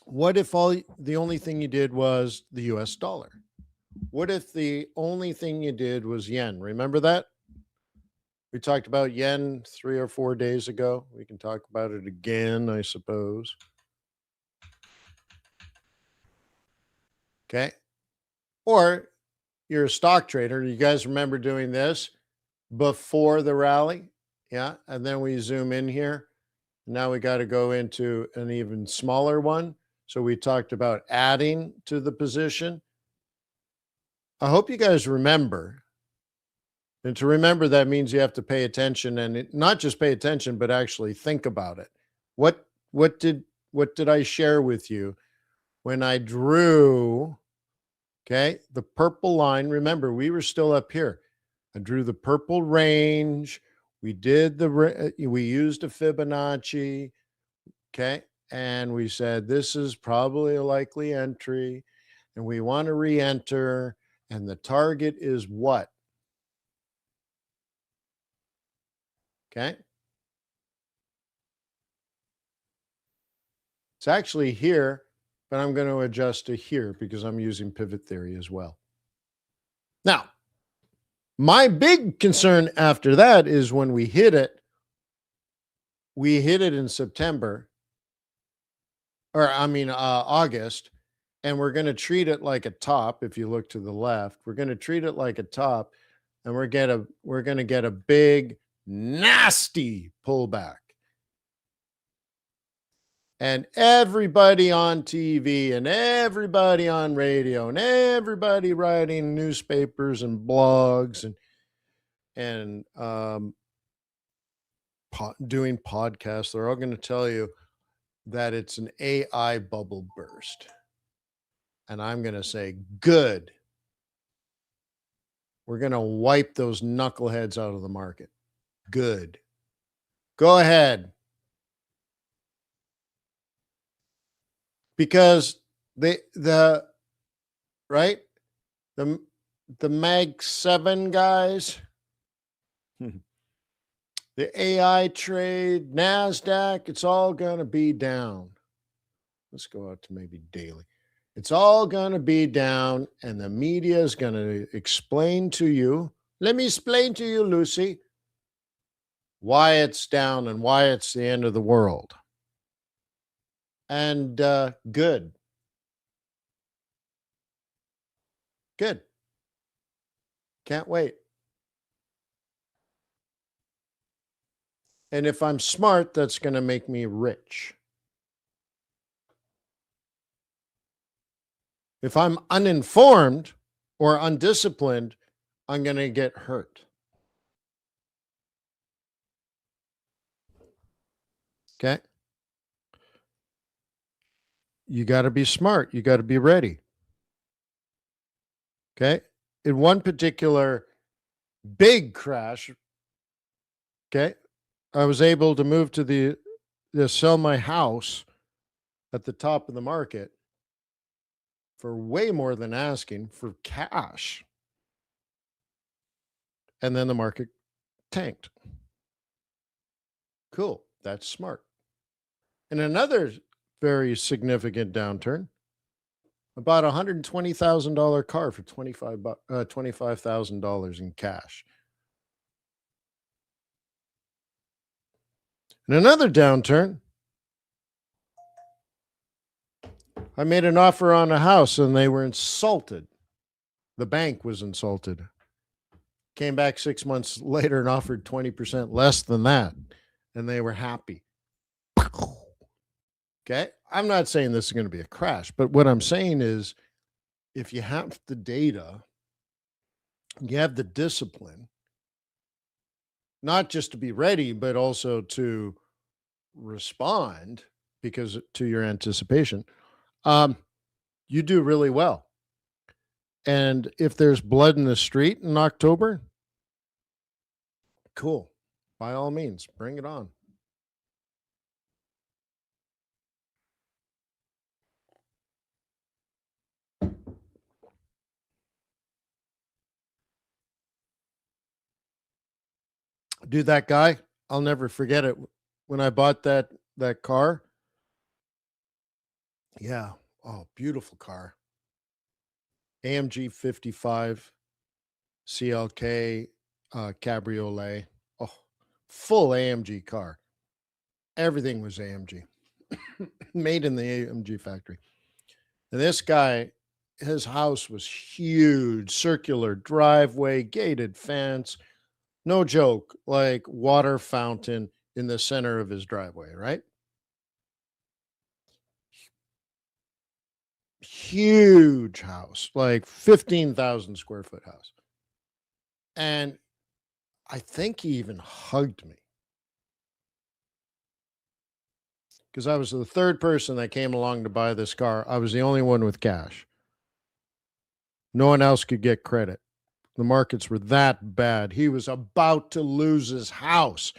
What if the only thing you did was the US dollar? What if the only thing you did was yen? Remember that? We talked about yen 3 or 4 days ago. We can talk about it again, I suppose. Okay. Or you're a stock trader. You guys remember doing this before the rally? Yeah. And then we zoom in here. Now we got to go into an even smaller one. So we talked about adding to the position. I hope you guys remember. And to remember that means you have to pay attention, and not just pay attention, but actually think about it. What what did what did I share with you when I drew, okay, the purple line? Remember, we were still up here. I drew the purple range. We did we used a Fibonacci, okay? And we said this is probably a likely entry and we want to re-enter, and the target is what? Okay? It's actually here, but I'm going to adjust to here because I'm using pivot theory as well. Now, my big concern after that is when we hit it in September, or August, and we're going to treat it like a top. If you look to the left, we're going to treat it like a top, and we're going to get a big, nasty pullback. And everybody on TV and everybody on radio and everybody writing newspapers and blogs and doing podcasts, they're all going to tell you that it's an AI bubble burst. And I'm going to say, good. We're going to wipe those knuckleheads out of the market. Good. Go ahead. Because the Mag 7 guys, the AI trade, NASDAQ, it's all going to be down. Let's go out to maybe daily. It's all going to be down, and the media is going to explain to you. Let me explain to you, Lucy, why it's down and why it's the end of the world. And good. Good. Can't wait. And if I'm smart, that's going to make me rich. If I'm uninformed or undisciplined, I'm going to get hurt. Okay? You got to be smart. You got to be ready. Okay? In one particular big crash, okay, I was able to move to sell my house at the top of the market for way more than asking for cash. And then the market tanked. Cool. That's smart. In another very significant downturn, I bought a $120,000 car for $25,000 in cash. In another downturn, I made an offer on a house and they were insulted. The bank was insulted. Came back 6 months later and offered 20% less than that, and they were happy. Okay? I'm not saying this is going to be a crash, but what I'm saying is if you have the data, you have the discipline, not just to be ready, but also to respond because to your anticipation, you do really well. And if there's blood in the street in October, cool. By all means, bring it on. Dude, that guy, I'll never forget it. When I bought that car, yeah. Oh, beautiful car. AMG 55 CLK cabriolet. Oh, full AMG car. Everything was AMG. Made in the AMG factory. And this guy, his house was huge, circular driveway, gated fence. No joke, like water fountain in the center of his driveway, right? Huge house, like 15,000 square foot house. And I think he even hugged me because I was the third person that came along to buy this car. I was the only one with cash. No one else could get credit. The markets were that bad. He was about to lose his house.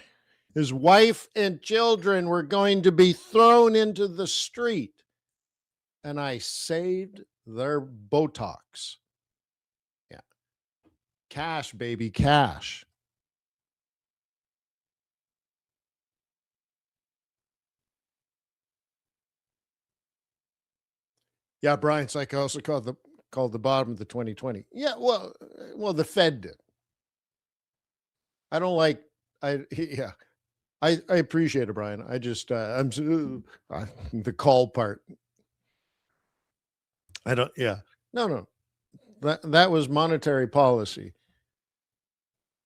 His wife and children were going to be thrown into the street. And I saved their Botox. Yeah. Cash, baby, cash. Yeah, Brian Psych also called the bottom of the 2020. Yeah, well, the Fed did. I don't like yeah. I appreciate it, Brian. I just the call part. I don't. Yeah, no. That was monetary policy.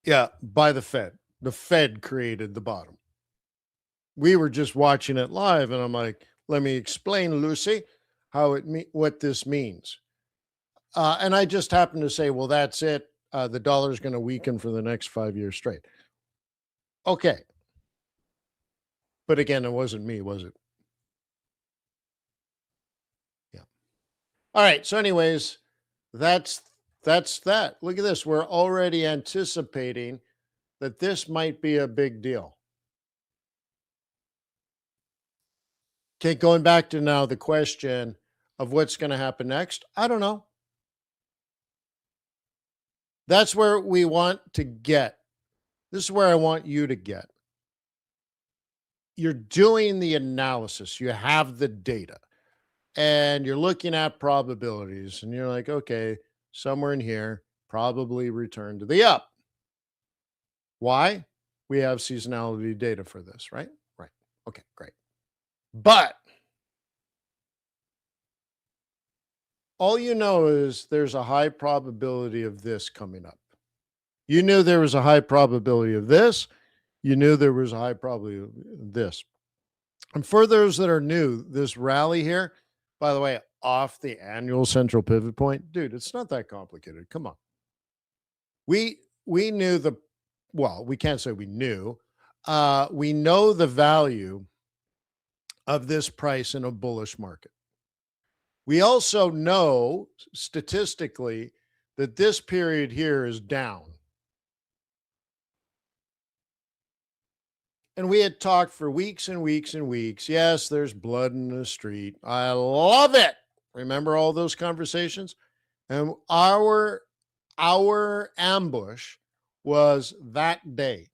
Yeah, by the Fed. The Fed created the bottom. We were just watching it live, and I'm like, let me explain, Lucy, what this means. And I just happened to say, well, that's it. The dollar is going to weaken for the next 5 years straight. Okay. But again, it wasn't me, was it? Yeah. All right. So, anyways, that's that. Look at this. We're already anticipating that this might be a big deal. Okay, going back to now the question of what's going to happen next. I don't know. That's where we want to get. This is where I want you to get. You're doing the analysis, you have the data, and you're looking at probabilities, and you're like, okay, somewhere in here, probably return to the up. Why? We have seasonality data for this, right? Right. Okay, great. But all you know is there's a high probability of this coming up. You knew there was a high probability of this. You knew there was a high probability of this. And for those that are new, this rally here, by the way, off the annual central pivot point, dude, it's not that complicated. Come on. We knew we can't say we knew. We know the value of this price in a bullish market. We also know statistically that this period here is down. And we had talked for weeks and weeks and weeks. Yes, there's blood in the street. I love it. Remember all those conversations? And our ambush was that day.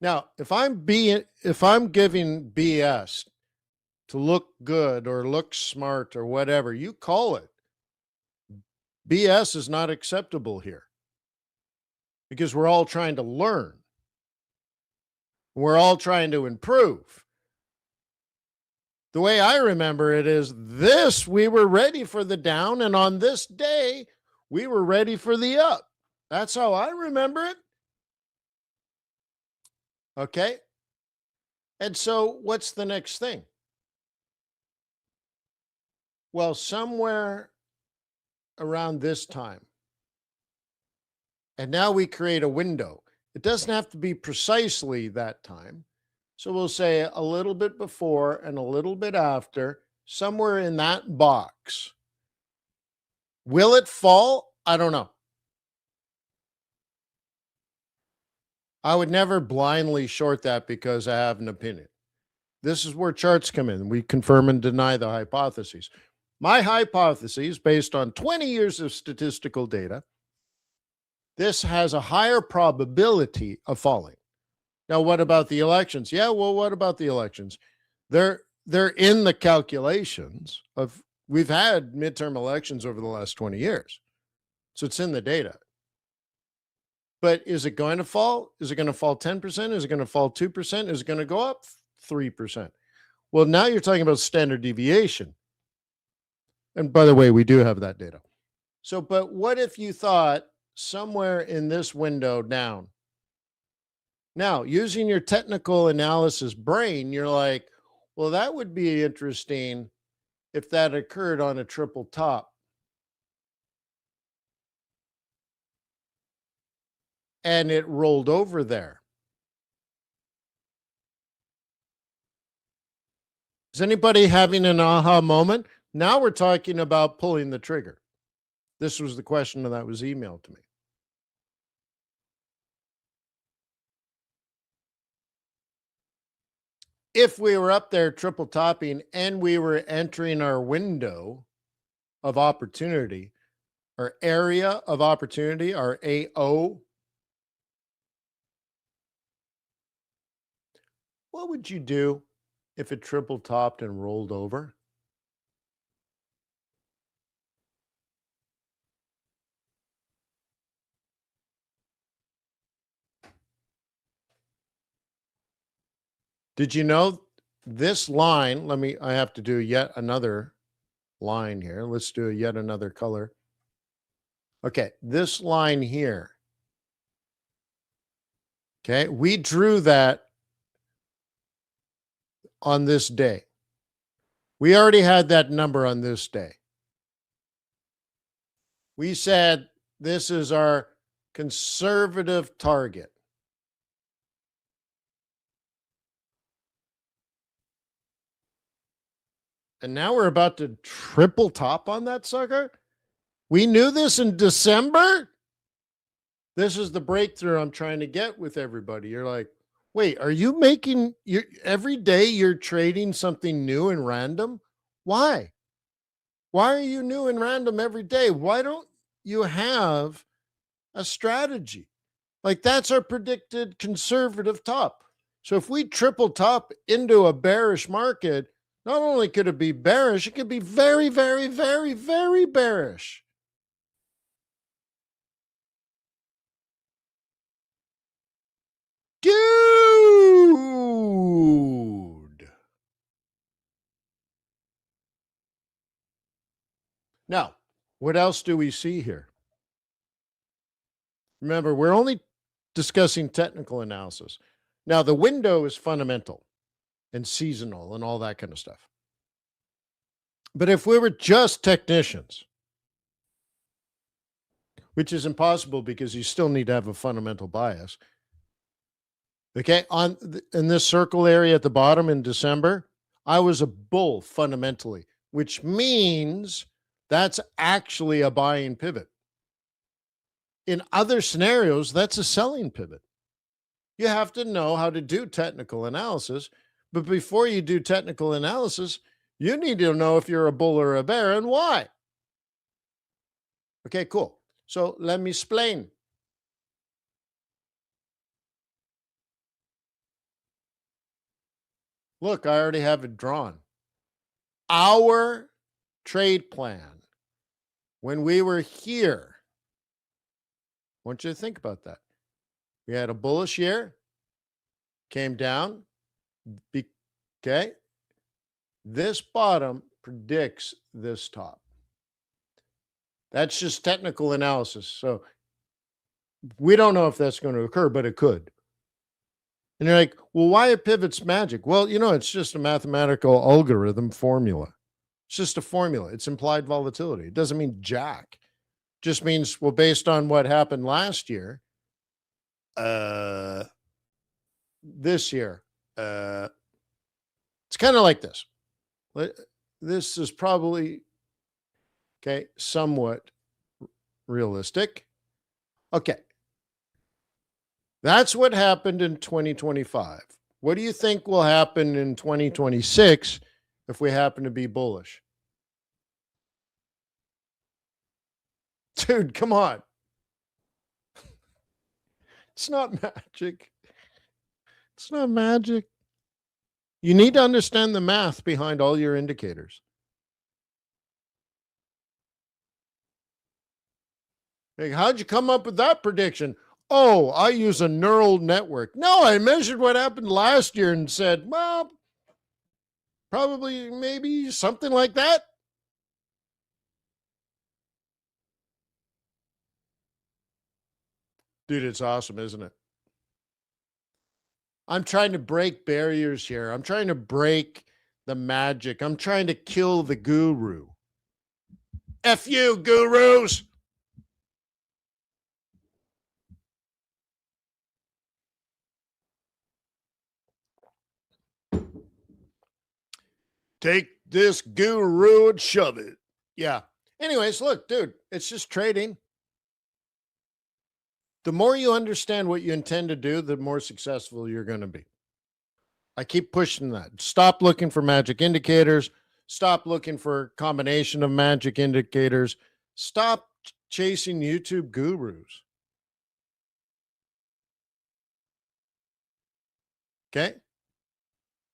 Now, if I'm giving BS to look good or look smart or whatever you call it, BS is not acceptable here because we're all trying to learn. We're all trying to improve. The way I remember it is this, we were ready for the down, and on this day, we were ready for the up. That's how I remember it. Okay. And so what's the next thing? Well, somewhere around this time, and now we create a window. It doesn't have to be precisely that time. So we'll say a little bit before and a little bit after, somewhere in that box. Will it fall? I don't know. I would never blindly short that because I have an opinion. This is where charts come in. We confirm and deny the hypotheses. My hypothesis, based on 20 years of statistical data, this has a higher probability of falling. Now, what about the elections? Yeah, well, what about the elections? They're in the calculations of, we've had midterm elections over the last 20 years. So it's in the data. But is it going to fall? Is it going to fall 10%? Is it going to fall 2%? Is it going to go up 3%? Well, now you're talking about standard deviation. And by the way, we do have that data. So, but what if you thought somewhere in this window down? Now, using your technical analysis brain, you're like, well, that would be interesting if that occurred on a triple top. And it rolled over there. Is anybody having an aha moment? Now we're talking about pulling the trigger. This was the question that was emailed to me. If we were up there triple topping and we were entering our window of opportunity, our area of opportunity, our AO, what would you do if it triple topped and rolled over? Did you know this line? I have to do yet another line here. Let's do yet another color. Okay, this line here. Okay, we drew that on this day. We already had that number on this day. We said this is our conservative target. And now we're about to triple top on that sucker. We knew this in December. This is the breakthrough I'm trying to get with everybody. You're like, wait, are you making every day you're trading something new and random? Why? Why are you new and random every day? Why don't you have a strategy? Like, that's our predicted conservative top. So if we triple top into a bearish market, not only could it be bearish, it could be very, very, very, very bearish. Dude. Now, what else do we see here? Remember, we're only discussing technical analysis. Now, the window is fundamental and seasonal and all that kind of stuff. But if we were just technicians, which is impossible because you still need to have a fundamental bias. Okay, in this circle area at the bottom in December, I was a bull fundamentally, which means that's actually a buying pivot. In other scenarios, that's a selling pivot. You have to know how to do technical analysis, but before you do technical analysis, you need to know if you're a bull or a bear and why. Okay, cool. So let me explain. Look, I already have it drawn. Our trade plan, when we were here, I want you to think about that. We had a bullish year, came down. Okay. This bottom predicts this top. That's just technical analysis. So we don't know if that's going to occur, but it could. And you're like, well, why are pivots magic? Well, it's just a mathematical algorithm formula. It's just a formula. It's implied volatility. It doesn't mean jack. It just means, well, based on what happened last year, this year, it's kind of like this. This is probably, okay, somewhat realistic. Okay. That's what happened in 2025. What do you think will happen in 2026 if we happen to be bullish? Dude, come on. It's not magic. It's not magic. You need to understand the math behind all your indicators. Like, how'd you come up with that prediction? Oh, I use a neural network. No, I measured what happened last year and said, well, probably maybe something like that. Dude, it's awesome, isn't it? I'm trying to break barriers here. I'm trying to break the magic. I'm trying to kill the guru. F you, gurus. Take this guru and shove it. Yeah. Anyways, look, dude, it's just trading. The more you understand what you intend to do, the more successful you're going to be. I keep pushing that. Stop looking for magic indicators. Stop looking for a combination of magic indicators. Stop chasing YouTube gurus. Okay?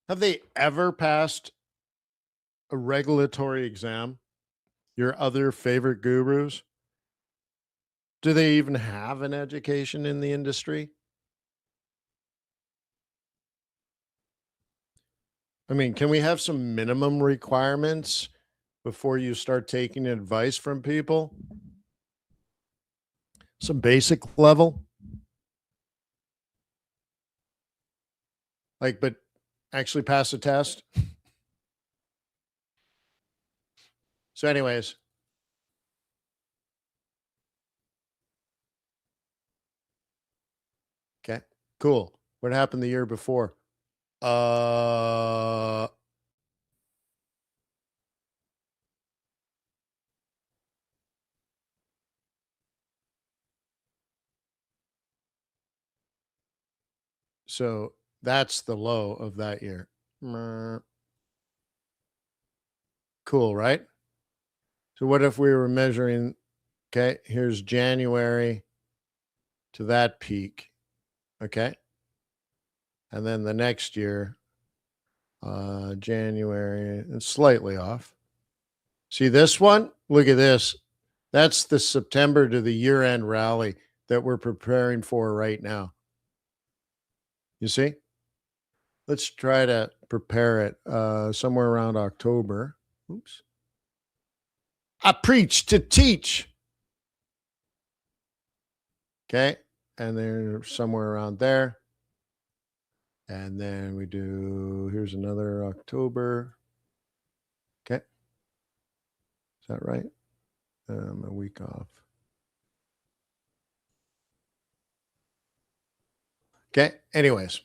Have they ever passed a regulatory exam? Your other favorite gurus? Do they even have an education in the industry? I mean, can we have some minimum requirements before you start taking advice from people? Some basic level? Like, but actually pass a test? So, anyways, okay, cool. What happened the year before? Uh, so that's the low of that year. Cool, right? So, what if we were measuring? Okay, here's January to that peak. Okay. And then the next year, January, it's slightly off. See this one? Look at this. That's the September to the year end rally that we're preparing for right now. You see? Let's try to prepare it somewhere around October. Oops. I preach to teach. Okay. And then somewhere around there. And then we do, here's another October. Okay. Is that right? A week off. Okay. Anyways.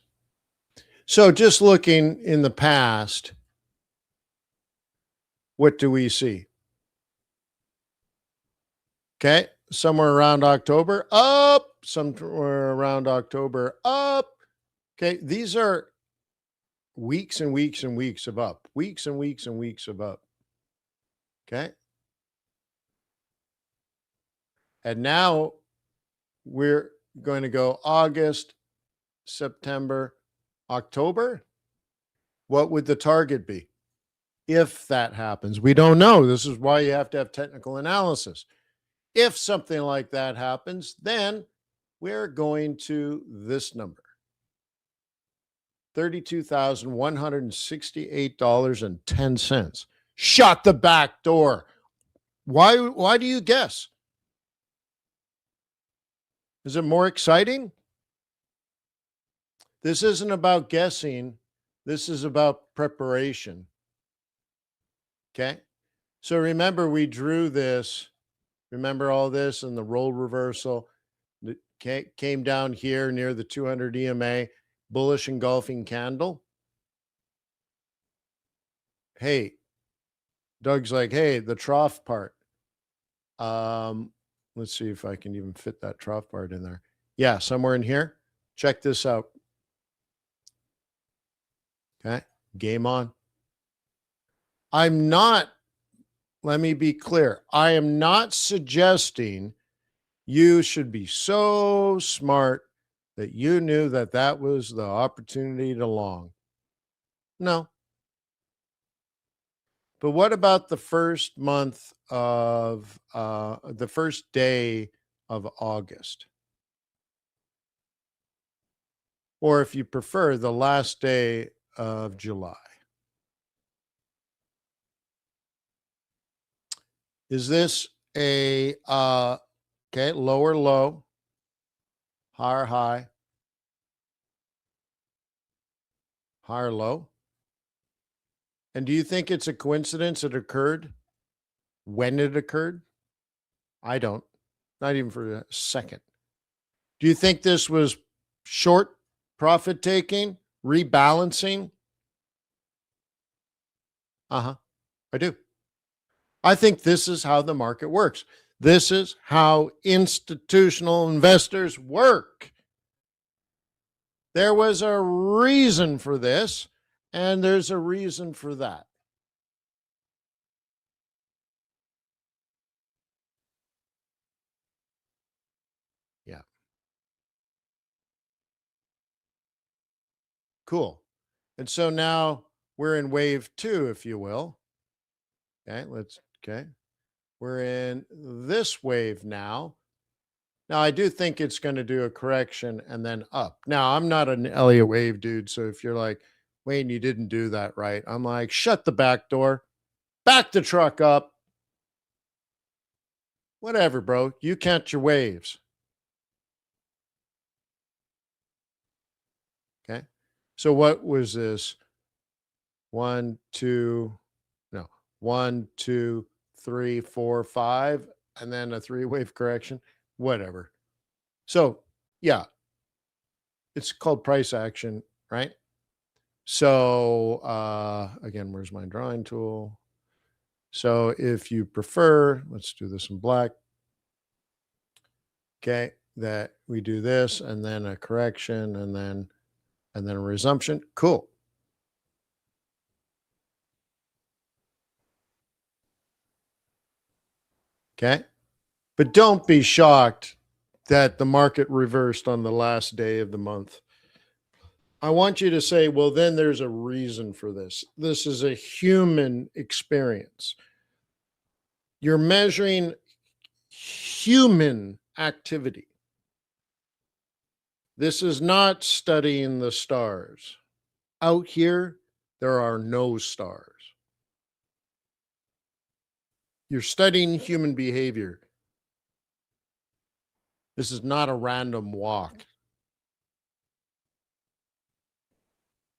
So just looking in the past, what do we see? Okay. Somewhere around October, up. Somewhere around October, up. Okay. These are weeks and weeks and weeks of up. Weeks and weeks and weeks of up. Okay. And now we're going to go August, September, October. What would the target be if that happens? We don't know. This is why you have to have technical analysis. If something like that happens, then we're going to this number, $32,168.10. Shut the back door. Why do you guess? Is it more exciting? This isn't about guessing. This is about preparation. Okay. So remember, we drew this. Remember all this and the role reversal came down here near the 200 EMA, bullish engulfing candle. Hey, Doug's like, hey, the trough part. Let's see if I can even fit that trough part in there. Yeah, somewhere in here. Check this out. Okay, game on. I'm not, let me be clear. I am not suggesting you should be so smart that you knew that that was the opportunity to long? No. But what about the first month of the first day of August? Or if you prefer, the last day of July? Is this a okay, lower low, higher high, higher low? And do you think it's a coincidence it occurred when it occurred? I don't. Not even for a second. Do you think this was short profit taking, rebalancing? Uh-huh. I do. I think this is how the market works. This is how institutional investors work. There was a reason for this, and there's a reason for that. Yeah. Cool. And so now we're in wave two, if you will. Okay. We're in this wave now. Now, I do think it's going to do a correction and then up. Now, I'm not an Elliott wave dude. So if you're like, Wayne, you didn't do that right, I'm like, shut the back door, back the truck up. Whatever, bro. You count your waves. Okay. So what was this? One, two, no, one, two, three, four, five, and then a three-wave correction. Whatever. So yeah, it's called price action, right? So again, where's my drawing tool? So if you prefer, let's do this in black. Okay, that we do this and then a correction and then a resumption. Cool. Okay. But don't be shocked that the market reversed on the last day of the month. I want you to say, well, then there's a reason for this. This is a human experience. You're measuring human activity. This is not studying the stars. Out here, there are no stars. You're studying human behavior. This is not a random walk.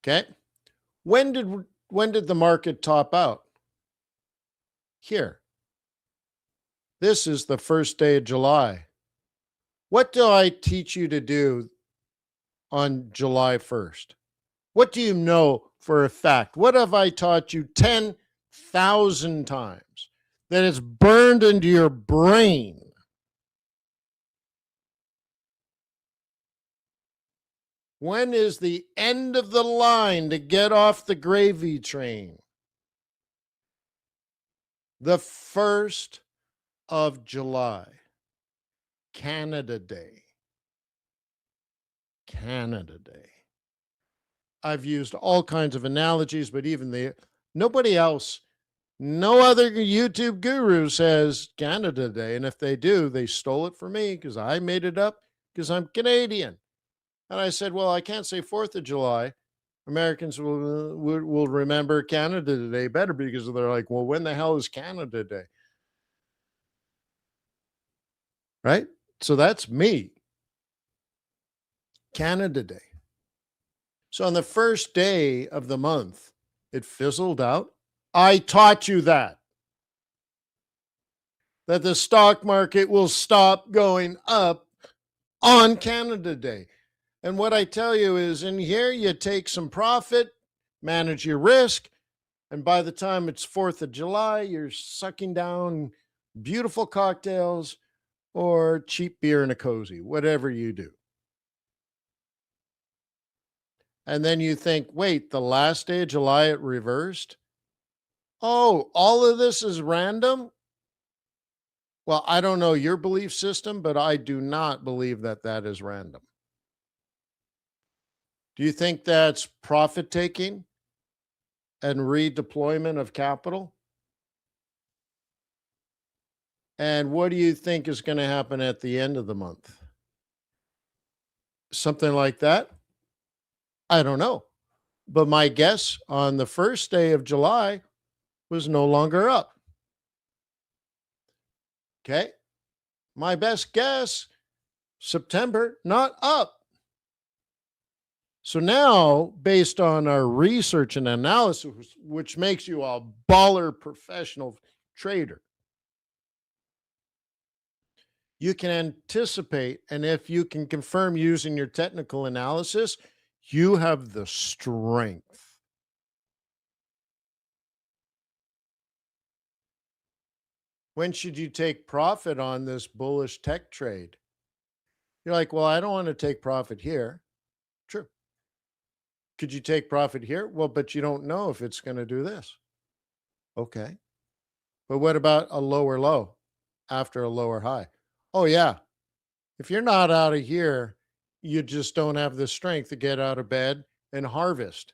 Okay? When did the market top out? Here. This is the first day of July. What do I teach you to do on July 1st? What do you know for a fact? What have I taught you 10,000 times that it's burned into your brain? When is the end of the line to get off the gravy train? The 1st of July, Canada Day. Canada Day. I've used all kinds of analogies, but even nobody else, no other YouTube guru says Canada Day. And if they do, they stole it from me because I made it up because I'm Canadian. And I said, well, I can't say 4th of July. Americans will remember Canada Day better because they're like, well, when the hell is Canada Day? Right? So that's me. Canada Day. So on the first day of the month, it fizzled out. I taught you that the stock market will stop going up on Canada Day. And what I tell you is in here, you take some profit, manage your risk. And by the time it's 4th of July, you're sucking down beautiful cocktails or cheap beer in a cozy, whatever you do. And then you think, wait, the last day of July it reversed? Oh, all of this is random? Well, I don't know your belief system, but I do not believe that that is random. Do you think that's profit taking and redeployment of capital? And what do you think is going to happen at the end of the month? Something like that? I don't know. But my guess on the first day of July was no longer up. Okay. My best guess, September, not up. So now, based on our research and analysis, which makes you a baller professional trader, you can anticipate, and if you can confirm using your technical analysis, you have the strength. When should you take profit on this bullish tech trade? You're like, well, I don't want to take profit here. True. Could you take profit here? Well, but you don't know if it's going to do this. Okay. But what about a lower low after a lower high? Oh, yeah. If you're not out of here, you just don't have the strength to get out of bed and harvest.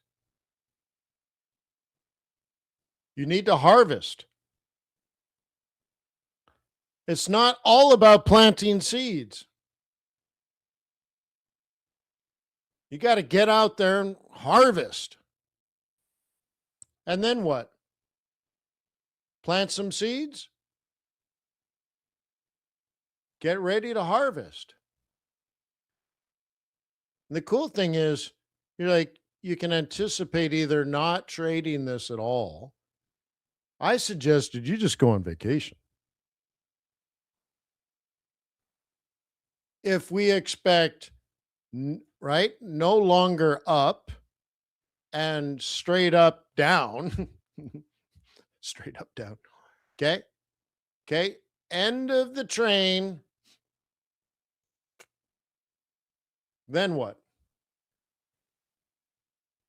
You need to harvest. It's not all about planting seeds. You got to get out there and harvest. And then what? Plant some seeds? Get ready to harvest. And the cool thing is, you're like, you can anticipate either not trading this at all. I suggested you just go on vacation. If we expect, right, no longer up and straight up down, straight up down. Okay. Okay. End of the train. Then what?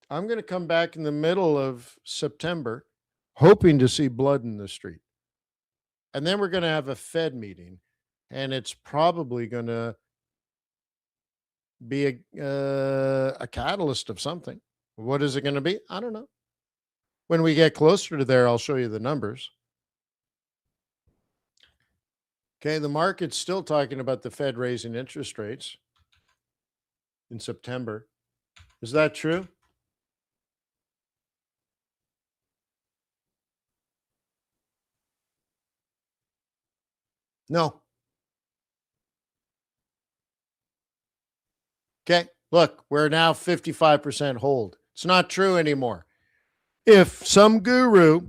I'm going to come back in the middle of September, hoping to see blood in the street. And then we're going to have a Fed meeting, and it's probably going to be a catalyst of something. What is it going to be? I don't know. When we get closer to there, I'll show you the numbers. Okay, the market's still talking about the Fed raising interest rates in September. Is that true? No. Okay, look, we're now 55% hold. It's not true anymore. If some guru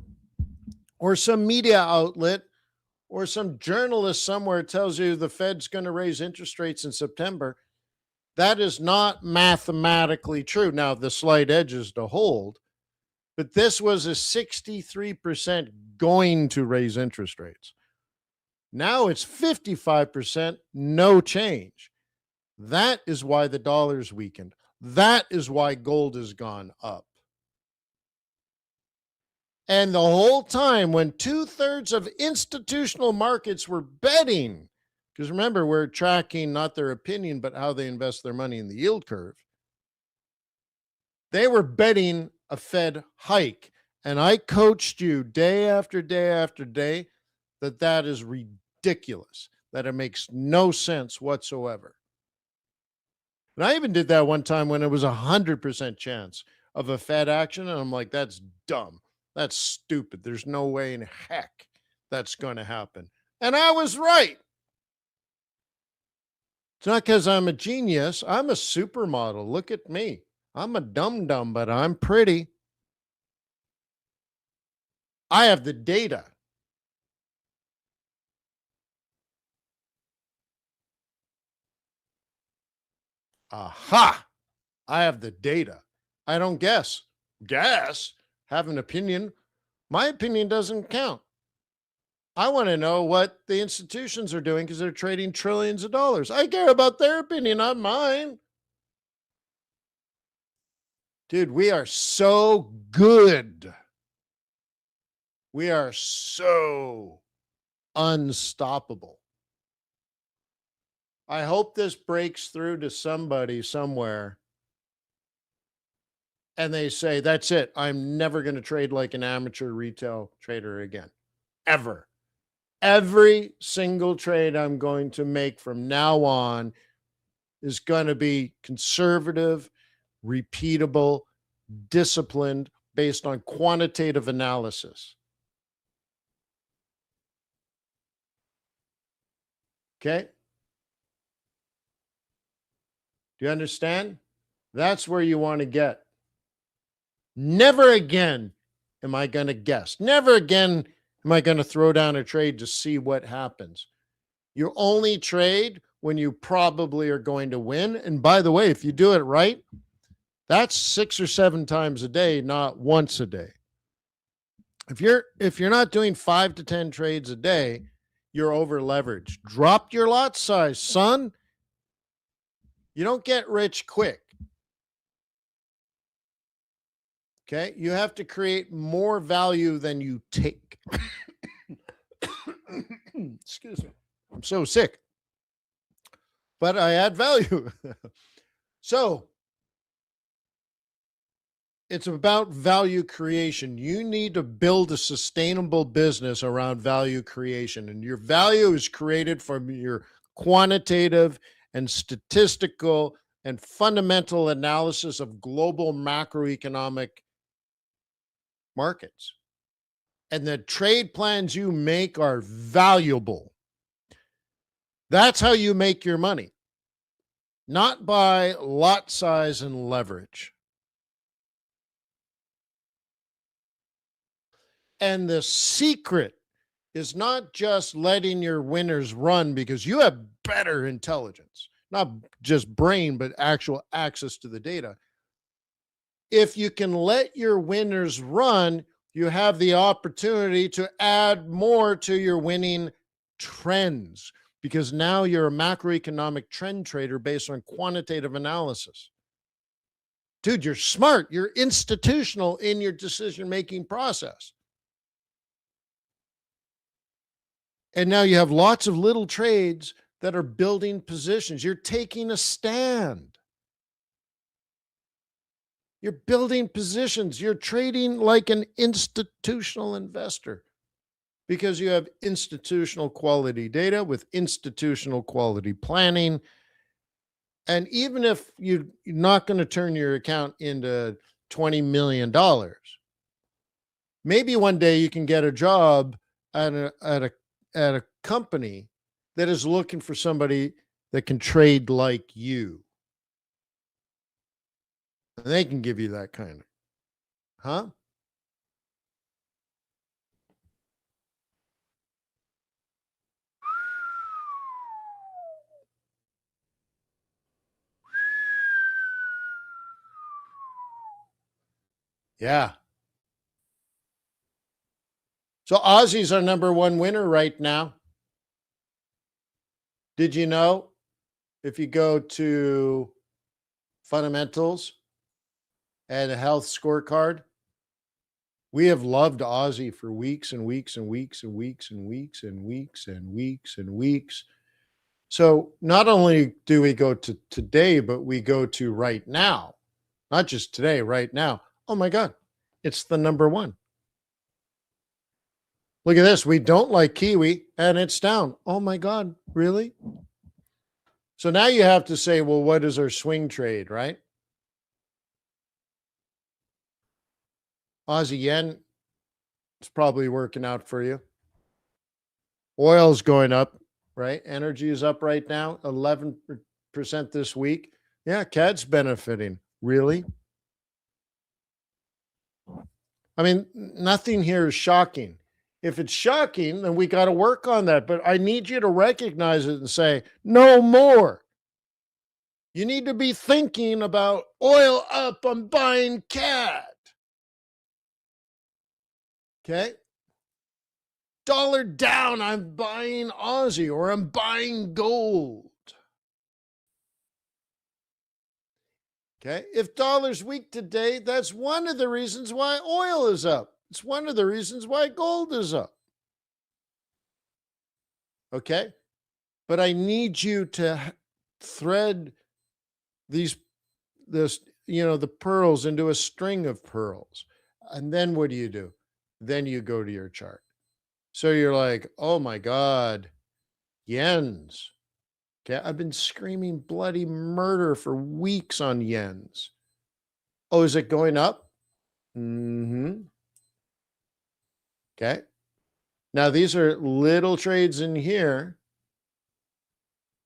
or some media outlet or some journalist somewhere tells you the Fed's going to raise interest rates in September, that is not mathematically true. Now, the slight edge is to hold, but this was a 63% going to raise interest rates. Now it's 55% no change. That is why the dollar's weakened. That is why gold has gone up. And the whole time, when 2/3 of institutional markets were betting, because remember, we're tracking not their opinion, but how they invest their money in the yield curve, they were betting a Fed hike. And I coached you day after day after day that that is ridiculous, that it makes no sense whatsoever. And I even did that one time when it was 100% chance of a Fed action. And I'm like, that's dumb. That's stupid. There's no way in heck that's going to happen. And I was right. It's not because I'm a genius. I'm a supermodel. Look at me. I'm a dum-dum, but I'm pretty. I have the data. Aha! I have the data. I don't guess. Guess? Have an opinion. My opinion doesn't count. I want to know what the institutions are doing because they're trading trillions of dollars. I care about their opinion, not mine. Dude, we are so good. We are so unstoppable. I hope this breaks through to somebody somewhere and they say, that's it. I'm never going to trade like an amateur retail trader again, ever. Every single trade I'm going to make from now on is going to be conservative, repeatable, disciplined, based on quantitative analysis. Okay? Do you understand? That's where you want to get. Never again am I going to guess. Never again am I going to throw down a trade to see what happens. You only trade when you probably are going to win. And by the way, if you do it right, that's 6 or 7 times a day, not once a day. If you're not doing 5 to 10 trades a day, you're over leveraged. Drop your lot size, son. You don't get rich quick. Okay? You have to create more value than you take. Excuse me. I'm so sick. But I add value. So, it's about value creation. You need to build a sustainable business around value creation. And your value is created from your quantitative and statistical and fundamental analysis of global macroeconomic markets. And the trade plans you make are valuable. That's how you make your money, not by lot size and leverage. And the secret is not just letting your winners run because you have better intelligence, not just brain, but actual access to the data. If you can let your winners run, you have the opportunity to add more to your winning trends because now you're a macroeconomic trend trader based on quantitative analysis. Dude, you're smart. You're institutional in your decision-making process. And now you have lots of little trades that are building positions. You're taking a stand. You're building positions. You're trading like an institutional investor because you have institutional quality data with institutional quality planning. And even if you're not going to turn your account into $20 million, maybe one day you can get a job at a company that is looking for somebody that can trade like you. And they can give you that kind of, huh? Yeah. So Aussie's our number one winner right now. Did you know if you go to fundamentals and a health scorecard, we have loved Aussie for weeks and weeks and weeks and weeks and weeks and weeks and weeks and weeks. So not only do we go to today, but we go to right now, not just today, right now. Oh my God, it's the number one. Look at this. We don't like Kiwi and it's down. Oh my God, really? So now you have to say, well, what is our swing trade, right? Aussie yen is probably working out for you. Oil's going up, right? Energy is up right now, 11% this week. Yeah, CAD's benefiting. Really? I mean, nothing here is shocking. If it's shocking, then we got to work on that. But I need you to recognize it and say, no more. You need to be thinking about oil up, I'm buying CAD. Okay? Dollar down, I'm buying Aussie or I'm buying gold. Okay? If dollar's weak today, that's one of the reasons why oil is up. It's one of the reasons why gold is up. Okay? But I need you to thread this the pearls into a string of pearls. And then what do? Then you go to your chart. So you're like, oh my God, yens. Okay. I've been screaming bloody murder for weeks on yens. Oh, is it going up? Mm-hmm. Okay. Now these are little trades in here.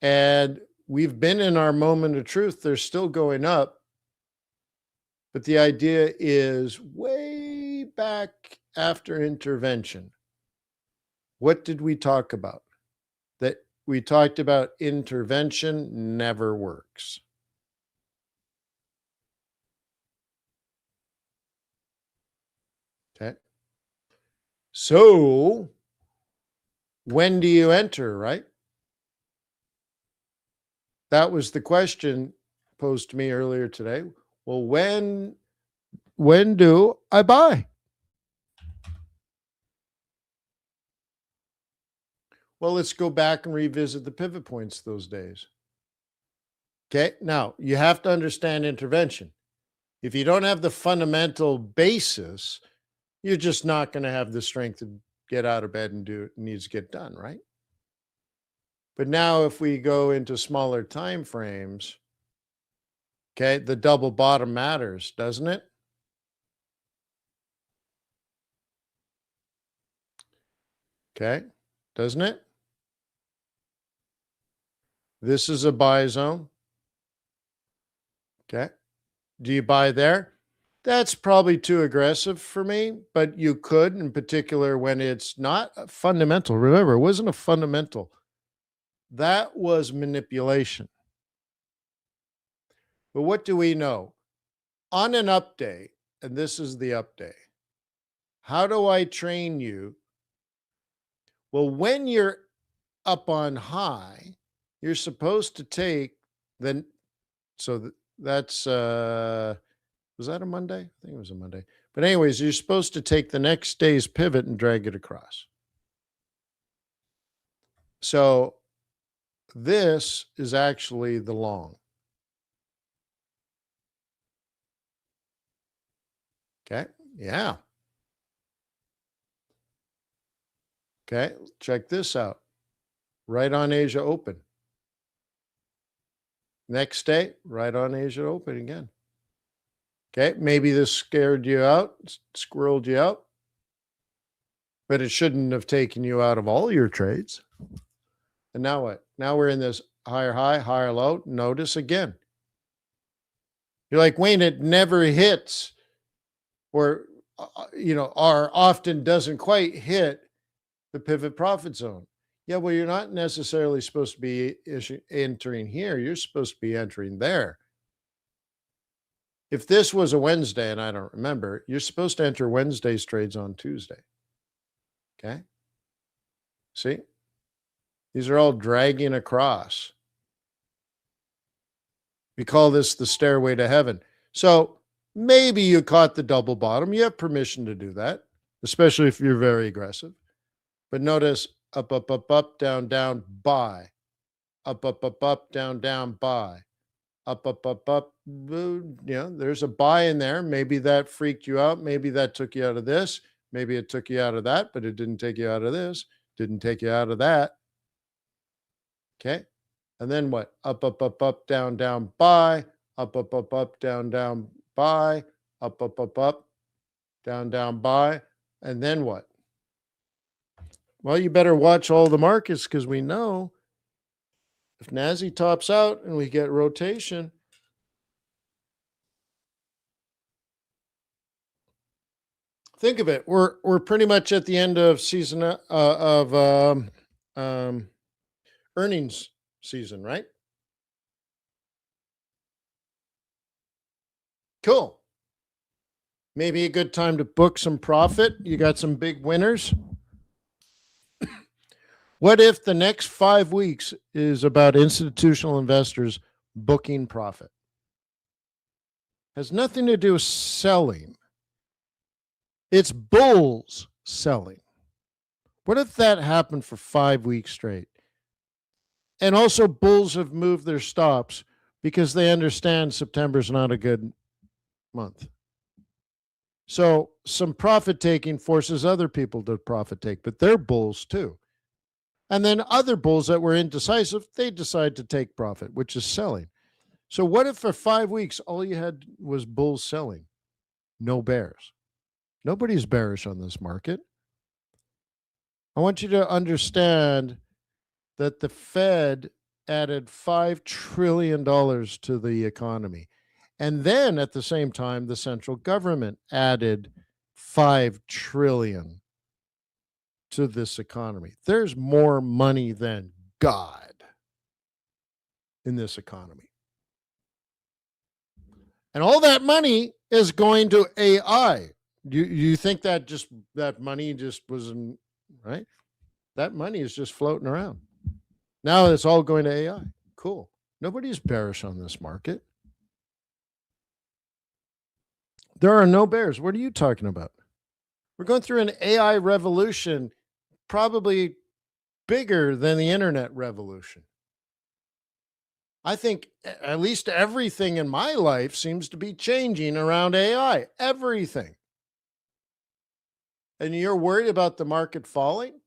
And we've been in our moment of truth. They're still going up. But the idea is way back after intervention. What did we talk about? That we talked about intervention never works. Okay. So when do you enter, right? That was the question posed to me earlier today. Well, when do I buy? Well, let's go back and revisit the pivot points those days. Okay. Now, you have to understand intervention. If you don't have the fundamental basis, you're just not going to have the strength to get out of bed and do what needs to get done, right? But now if we go into smaller time frames, okay, the double bottom matters, doesn't it? Okay, doesn't it? This is a buy zone. Okay. Do you buy there? That's probably too aggressive for me, but you could, in particular, when it's not a fundamental. Remember, it wasn't a fundamental. That was manipulation. But what do we know? On an up day, and this is the up day, how do I train you? Well, when you're up on high, you're supposed to take the, that's, was that a Monday? I think it was a Monday. But anyways, you're supposed to take the next day's pivot and drag it across. So this is actually the long. Okay. Yeah. Okay. Check this out. Right on Asia open. Next day, right on Asia open again. Okay. Maybe this scared you out, squirreled you out, but it shouldn't have taken you out of all your trades. And now what? Now we're in this higher high, higher low. Notice again. You're like, Wayne, it never hits, or, often doesn't quite hit the pivot profit zone. Yeah, well, you're not necessarily supposed to be entering here. You're supposed to be entering there. If this was a Wednesday, and I don't remember, you're supposed to enter Wednesday's trades on Tuesday. Okay. See? These are all dragging across. We call this the stairway to heaven. So maybe you caught the double bottom. You have permission to do that, especially if you're very aggressive. But notice up, up, up, up, down, down, buy. Up, up, up, up, down, down, buy. Up, up, up, up. There's a buy in there. Maybe that freaked you out. Maybe that took you out of this. Maybe it took you out of that, but it didn't take you out of this. Didn't take you out of that. Okay. And then what? Up, up, up, up, down, down, buy. Up, up, up, up, down, down, buy. Up, up, up, up, down, down, buy. And then what? Well, you better watch all the markets, because we know if NASI tops out and we get rotation, think of it. We're pretty much at the end of season of earnings season, right? Cool. Maybe a good time to book some profit. You got some big winners. What if the next 5 weeks is about institutional investors booking profit? Has nothing to do with selling. It's bulls selling. What if that happened for 5 weeks straight? And also bulls have moved their stops because they understand September's not a good month. So some profit taking forces other people to profit take, but they're bulls too. And then other bulls that were indecisive, they decide to take profit, which is selling. So what if for 5 weeks all you had was bulls selling? No bears. Nobody's bearish on this market. I want you to understand that the Fed added $5 trillion to the economy. And then at the same time, the central government added $5 trillion to this economy. There's more money than God in this economy. And all that money is going to AI. You think that money just wasn't right? That money is just floating around. Now it's all going to AI. Cool. Nobody's bearish on this market. There are no bears. What are you talking about? We're going through an AI revolution, probably bigger than the internet revolution. I think at least everything in my life seems to be changing around AI. Everything. And you're worried about the market falling?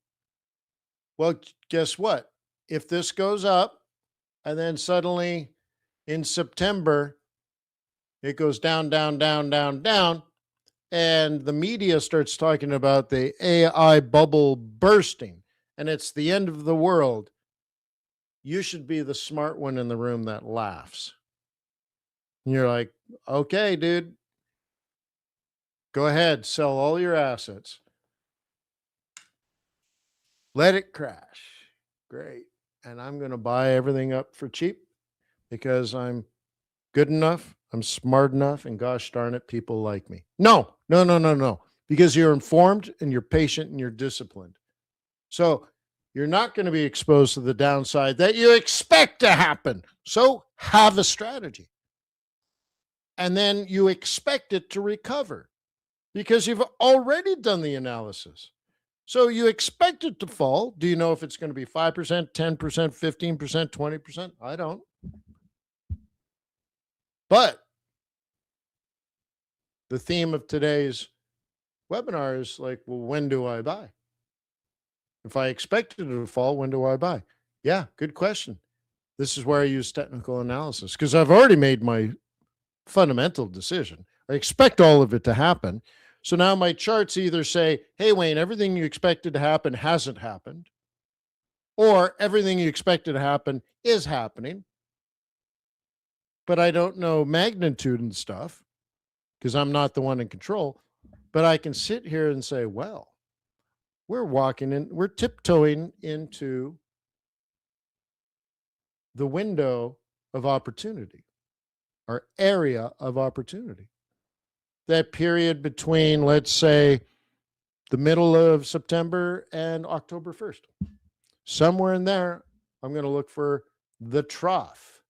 Well, guess what? If this goes up and then suddenly in September, it goes down, down, down, down, down, and the media starts talking about the AI bubble bursting and it's the end of the world, you should be the smart one in the room that laughs. And you're like, okay, dude, go ahead, sell all your assets. Let it crash. Great. And I'm going to buy everything up for cheap because I'm good enough, I'm smart enough, and gosh darn it, people like me. No. Because you're informed and you're patient and you're disciplined. So you're not going to be exposed to the downside that you expect to happen. So have a strategy. And then you expect it to recover because you've already done the analysis. So you expect it to fall. Do you know if it's going to be 5%, 10%, 15%, 20%? I don't. But the theme of today's webinar is like, well, when do I buy? If I expect it to fall, when do I buy? Yeah, good question. This is where I use technical analysis because I've already made my fundamental decision. I expect all of it to happen. So now my charts either say, hey, Wayne, everything you expected to happen hasn't happened, or everything you expected to happen is happening. But I don't know magnitude and stuff because I'm not the one in control. But I can sit here and say, well, we're tiptoeing into the window of opportunity, our area of opportunity. That period between, let's say, the middle of September and October 1st. Somewhere in there, I'm going to look for the trough.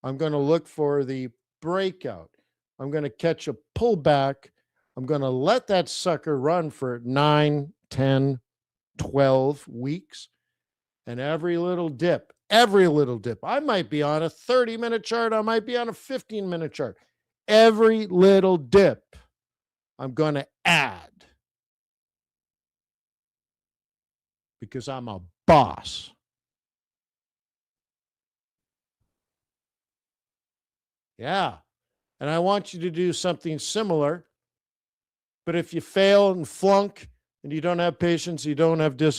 I'm going to look for the breakout. I'm going to catch a pullback. I'm going to let that sucker run for 9, 10, 12 weeks. And every little dip, I might be on a 30-minute chart. I might be on a 15-minute chart. Every little dip, I'm going to add because I'm a boss. Yeah. And I want you to do something similar. But if you fail and flunk and you don't have patience, you don't have discipline,